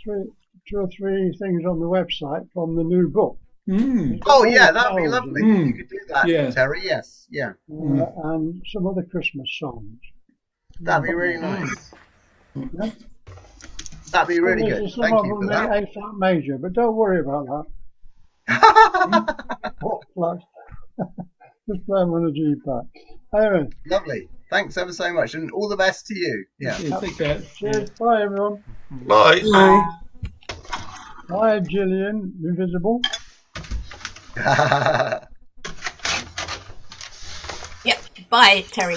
2 or 3 things on the website from the new book. Mm. Oh yeah, that'd be lovely. You could do that, Yeah. Terry. Yes, yeah. And some other Christmas songs. That'd be really nice. Yeah. That'd be really There's good. some Thank of you them for that. A flat major, but don't worry about that. What flat? Just play them on a G part. Anyway, Lovely. Thanks ever so much, and all the best to you. Yeah. Take care. cheers. Bye, everyone. Bye. Bye. Bye, Gillian, invisible. Yep. Bye, Terry.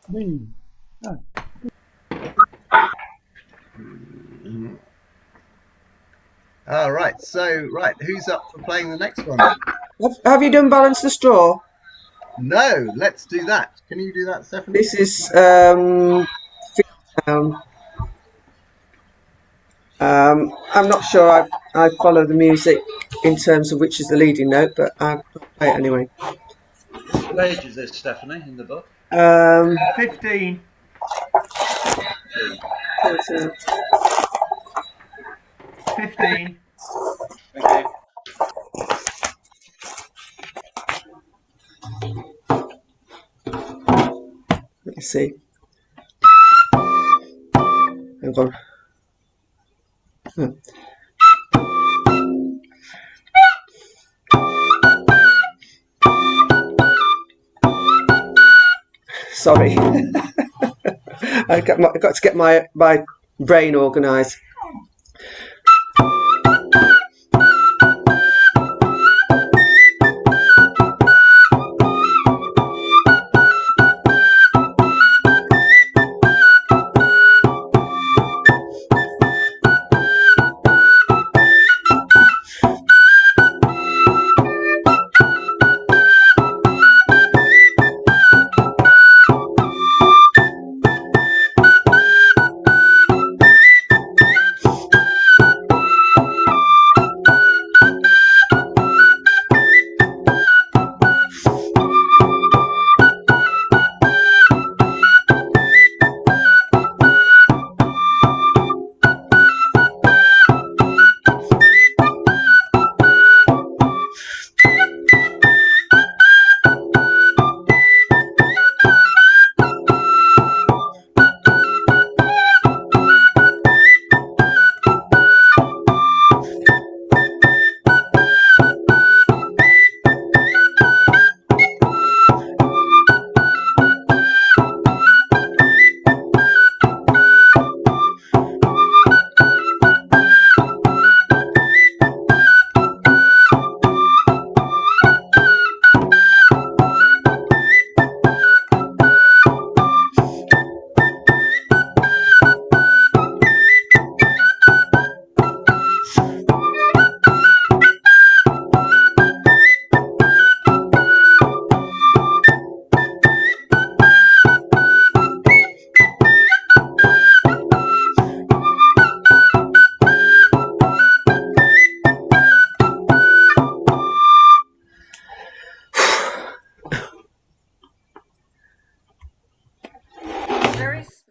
Me. All right. So, who's up for playing the next one? Have you done Balance the Straw? No, let's do that. Can you do that, Stephanie? This is I'm not sure I follow the music in terms of which is the leading note, but I'll play it anyway. What page is this, Stephanie, in the book? 15. 15. Thank you. Let me see. Hang on. Sorry. I got to get my brain organised.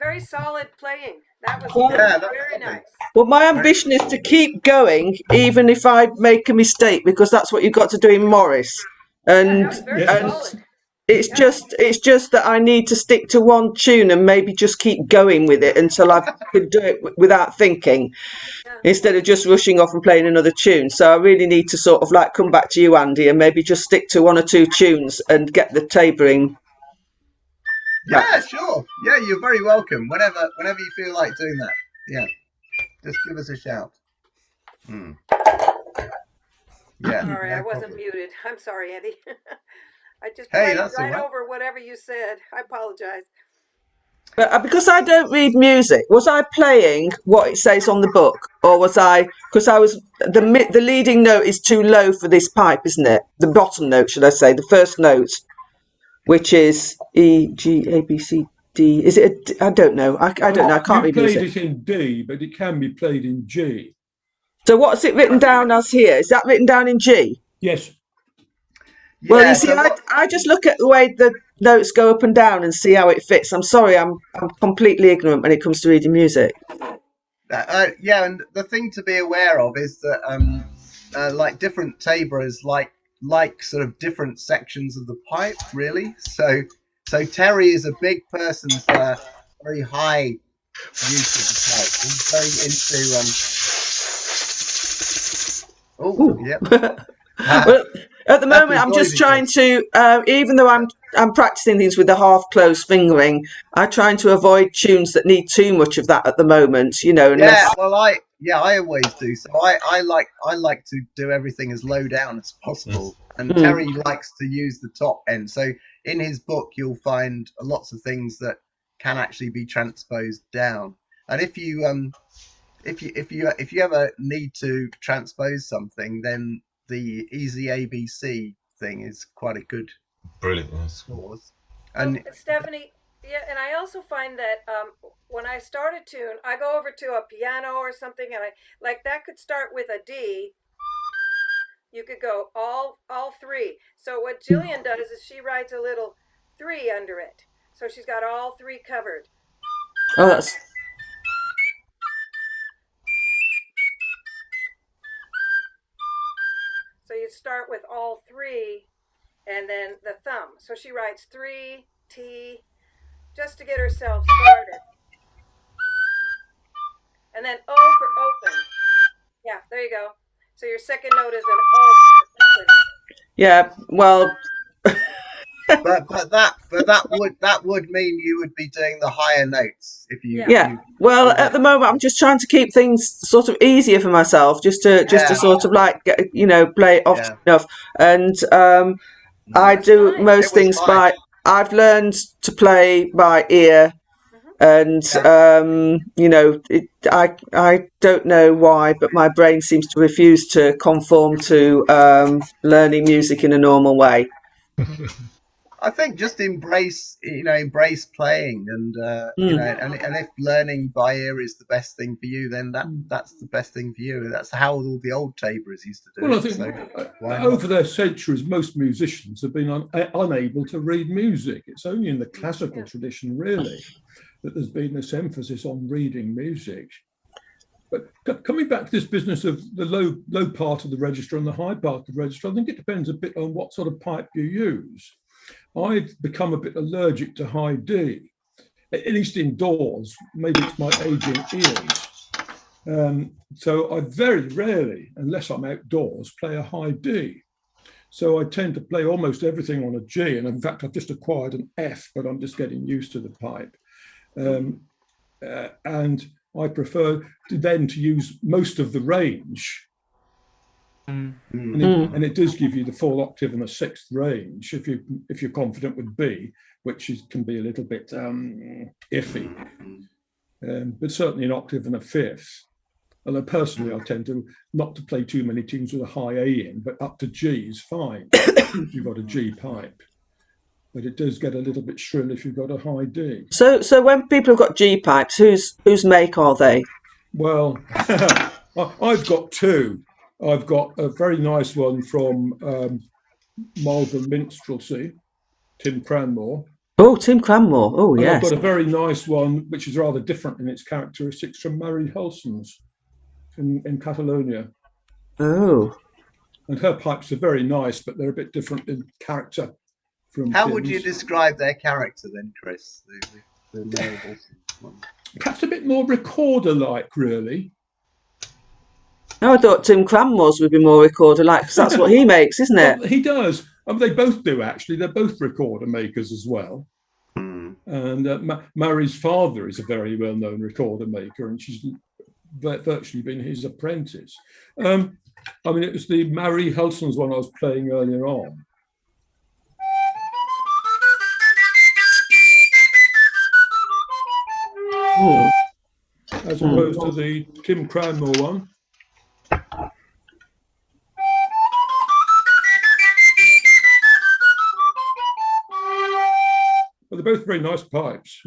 very solid playing. That was Yeah, that's very lovely. nice. Well, my ambition is to keep going, even if I make a mistake, because that's what you've got to do in Morris. Yeah, And that was very and solid. it's just that I need to stick to one tune and maybe just keep going with it until I can do it without thinking, instead of just rushing off and playing another tune. So I really need to sort of like come back to you, Andy, and maybe just stick to one or two tunes and get the tabering. Yeah, sure. Yeah, you're very welcome. Whenever you feel like doing that. Yeah. Just give us a shout. Yeah. Sorry, no I wasn't problem. muted. I'm sorry, Andy. I just Hey, played that's all right right. over whatever you said. I apologize. But because I don't read music, was I playing what it says on the book, or was I? Because I was the leading note is too low for this pipe, isn't it? The bottom note, should I say, the first note, which is E G A B C D. Is it? I don't know. I don't know. I can't You read played music. it in D, but it can be played in G. So what's it written down as here? Is that written down in G? Yes. Well, Yeah, you see, so what, I just look at the way the notes go up and down and see how it fits. I'm sorry, I'm completely ignorant when it comes to reading music. yeah, and the thing to be aware of is that like different taborers like sort of different sections of the pipe, really. So Terry is a big person for very high use of the pipe. He's very into yep. Well, at the moment, That's I'm just avoiding trying to, even though I'm practicing things with the half closed fingering, I'm trying to avoid tunes that need too much of that at the moment. You know, unless Yeah, well, I always do. So I like to do everything as low down as possible, and Terry likes to use the top end. So in his book, you'll find lots of things that can actually be transposed down. And if you ever need to transpose something, then the Easy ABC thing is quite a good Brilliant. source. And Stephanie, yeah, and I also find that when I start a tune, I go over to a piano or something, and I like that could start with a D. You could go all three. So what Jillian does is she writes a little 3 under it, so she's got all 3 covered. oh, that's So you start with all 3, and then the thumb. So she writes 3 T, just to get herself started. And then O for open. Yeah, there you go. So your second note is an O. yeah. Well, But that would mean you would be doing the higher notes if you. yeah. Well, at the moment, I'm just trying to keep things sort of easier for myself, just to sort of like get, play it off enough. And I do most things by. I've learned to play by ear. And I don't know why, but my brain seems to refuse to conform to learning music in a normal way. I think just embrace playing, and and if learning by ear is the best thing for you, then that's the best thing for you. That's how all the old taborers used to do it. Well, I think over their centuries, most musicians have been unable to read music. It's only in the classical tradition, really, that there's been this emphasis on reading music. But coming back to this business of the low part of the register and the high part of the register, I think it depends a bit on what sort of pipe you use. I've become a bit allergic to high D, at least indoors. Maybe it's my aging ears. So I very rarely, unless I'm outdoors, play a high D. So I tend to play almost everything on a G. And in fact, I've just acquired an F, but I'm just getting used to the pipe. And I prefer to use most of the range. And it does give you the 4th octave and the 6th range if you're confident with B, which can be a little bit iffy, but certainly an octave and a 5th. Although personally, I tend to not to play too many tunes with a high A in, but up to G is fine if you've got a G pipe. But it does get a little bit shrill if you've got a high D. So when people have got G pipes, whose make are they? Well, I've got 2. I've got a very nice one from Malvern Minstrelsy, Tim Cranmore, Oh, Tim Cranmore. Oh, And I've yes. got a very nice one, which is rather different in its characteristics, from Mary Helson's in Catalonia. Oh. Hmm. And her pipes are very nice, but they're a bit different in character from How would you Tim's. describe their character then, Chris? The Mary Hilton one. Perhaps a bit more recorder-like, really. No, I thought Tim Cranmore's would be more recorder-like, because that's what he makes, isn't it? Well, he does. They both do, actually. They're both recorder makers as well. Hmm. And Mary's father is a very well-known recorder maker, and she's virtually been his apprentice. I mean, it was the Mary Helson's one I was playing earlier on. As opposed to the Tim Cranmore one. But they're both very nice pipes.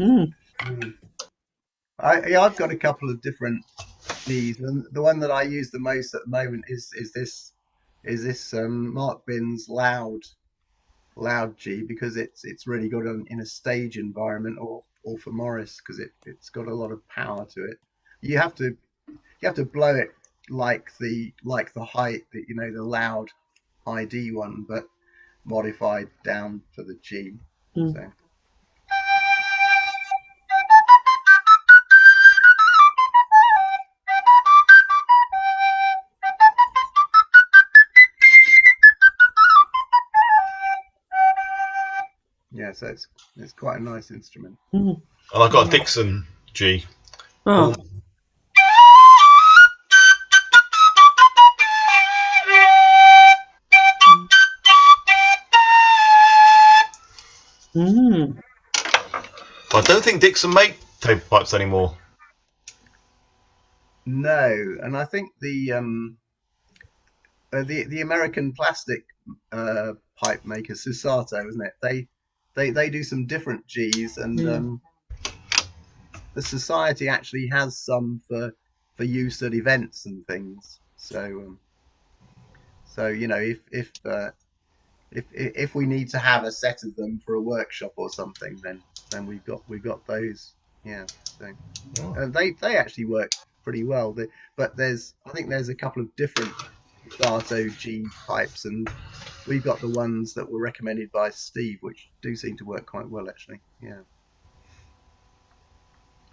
I've got a couple of different Gs, and the one that I use the most at the moment is this Mark Bin's loud G, because it's really good in a stage environment, or for Morris, because it's got a lot of power to it. You have to blow it like the height that, you know, the loud high D one, but modified down for the G. So. Yeah, so it's quite a nice instrument. And I've got a Dixon G. Oh. I don't think Dixon make taper pipes anymore. No, and I think the American plastic pipe maker Susato, isn't it? They do some different Gs, and the society actually has some for use at events and things. So you know, if we need to have a set of them for a workshop or something, then we've got those. Yeah, so they actually work pretty well. But I think there's a couple of different Susato G pipes, and we've got the ones that were recommended by Steve, which do seem to work quite well, actually. Yeah.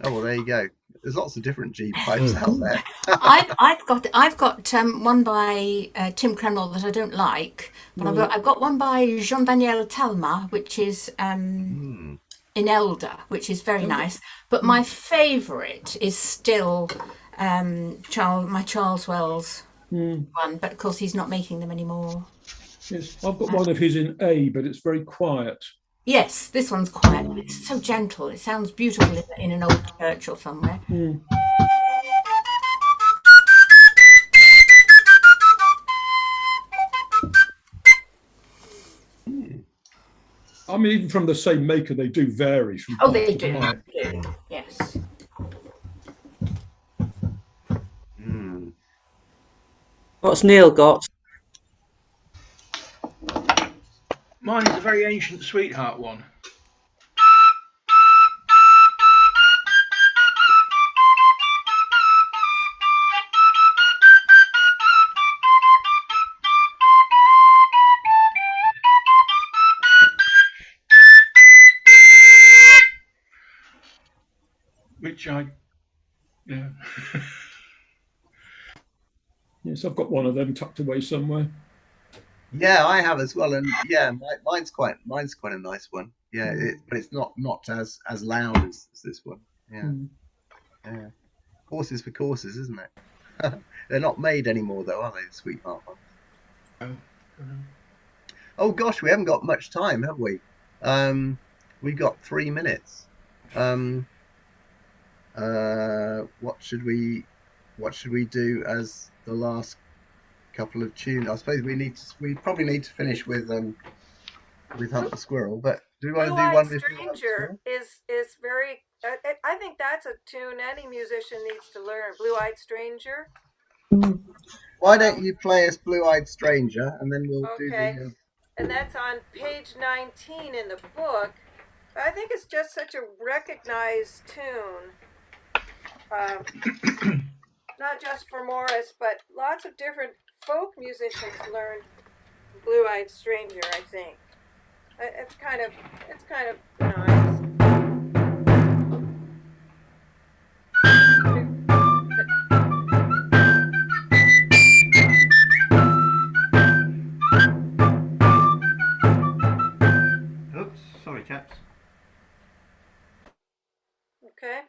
Oh well, there you go. There's lots of different G pipes out there. I've got one by Tim Cranmore that I don't like, but I've got one by Jean-Daniel Talma, which is in Elder, which is very nice. But my favourite is still my Charles Wells one, but of course he's not making them anymore. Yes, I've got one of his in A, but it's very quiet. Yes, this one's quiet. It's so gentle. It sounds beautiful in an old church or somewhere. I mean, even from the same maker, they do vary. Oh, they do. Yes. What's Neil got? Mine is a very ancient Sweetheart one. Which yeah. Yes, I've got one of them tucked away somewhere. Yeah, I have as well, and yeah, mine's quite a nice one. Yeah, but it's not as loud as this one. Yeah, yeah. Horses for courses, isn't it? They're not made anymore, though, are they? The Sweetheart ones. Oh gosh, we haven't got much time, have we? We've got 3 minutes. What should we do as the last couple of tunes? I suppose we probably need to finish with Hunt the Squirrel, but do we want to do one with Stranger is very I think that's a tune any musician needs to learn. Blue-Eyed Stranger. Why don't you play us Blue-Eyed Stranger, and then we'll do the and that's on page 19 in the book, I think it's just such a recognized tune. Not just for Morris, but lots of different folk musicians learned Blue-Eyed Stranger, I think. It's kind of nice. Oops, sorry chaps. Okay.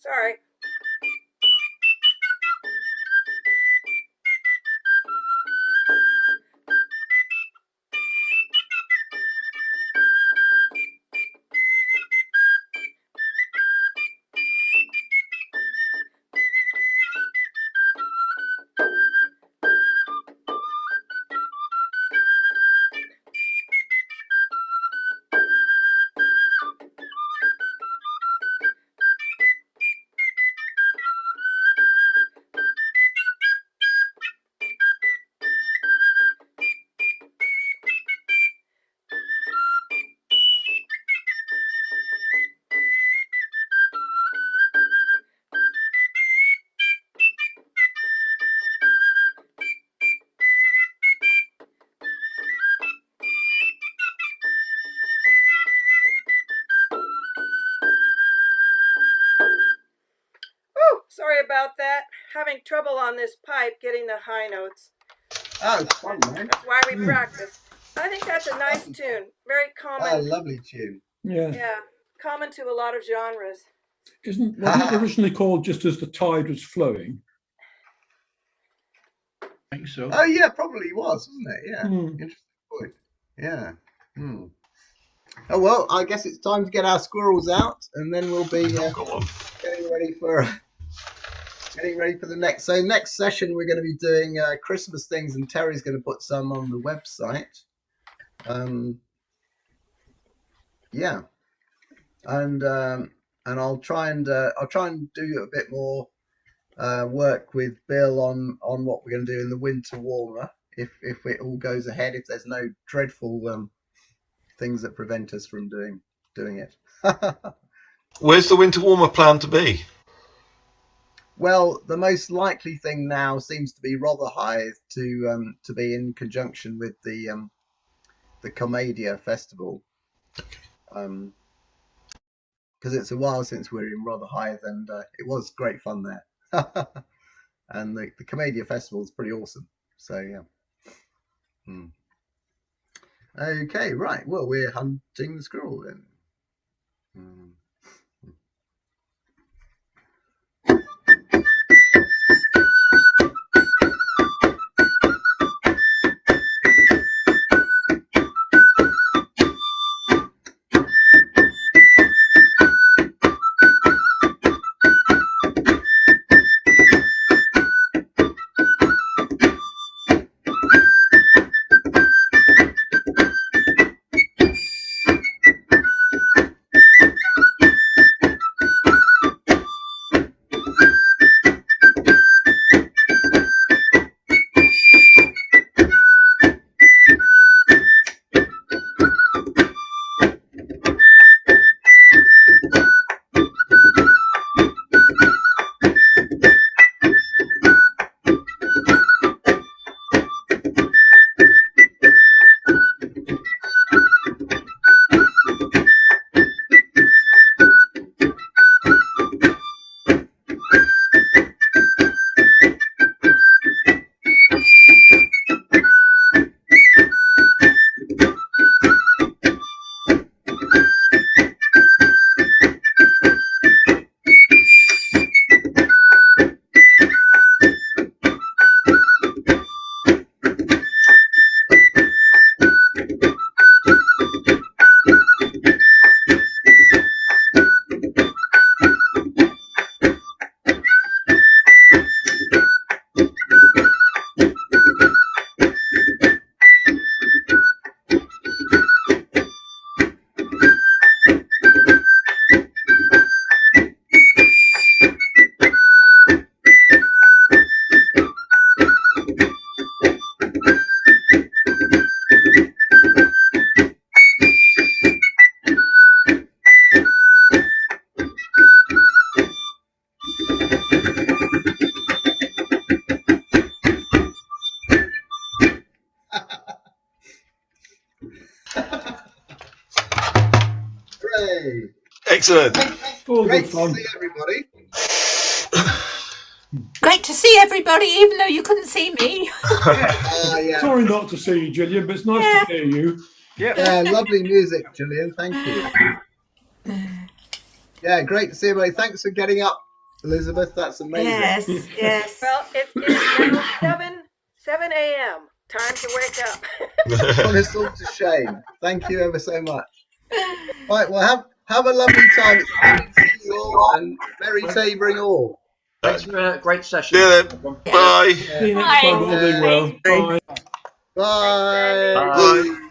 Sorry. Oh, sorry about that. Having trouble on this pipe getting the high notes. Oh, it's fun, man. That's why we practice. I think that's a nice tune. Very common. Oh, lovely tune. Yeah. Yeah, common to a lot of genres. Wasn't it originally called Just As the Tide Was Flowing? I think so. Oh, yeah, probably was, wasn't it? Yeah. Hmm. Interesting point. Yeah. Hmm. Oh, well, I guess it's time to get our squirrels out, and then we'll be getting ready for the next. So next session, we're going to be doing Christmas things, and Terry's going to put some on the website. Yeah, and I'll try and do a bit more work with Bill on what we're going to do in the winter warmer, if it all goes ahead, if there's no dreadful things that prevent us from doing it. Where's the winter warmer planned to be? Well, the most likely thing now seems to be Rotherhithe to be in conjunction with the Commedia Festival, because it's a while since we were in Rotherhithe, and it was great fun there. And the Commedia Festival is pretty awesome. So yeah. Okay, right. Well, we're hunting the squirrel then. Yay! Excellent. All Great good to fun. see everybody. Great to see everybody, even though you couldn't see me. Yeah. Sorry not to see you, Gillian, but it's nice to hear you. Yeah, lovely music, Julian. Thank you. Yeah, great to see everybody. Thanks for getting up, Elizabeth. That's amazing. Yes, yes. Well, it is now 7 a.m. Time to wake up. Put us all to shame. Thank you ever so much. Right, well, have a lovely time. It's lovely to see you all, and merry tabering all. Thanks for a great session. See you then. Bye. See you next time. All doing well. Bye. Bye. Bye.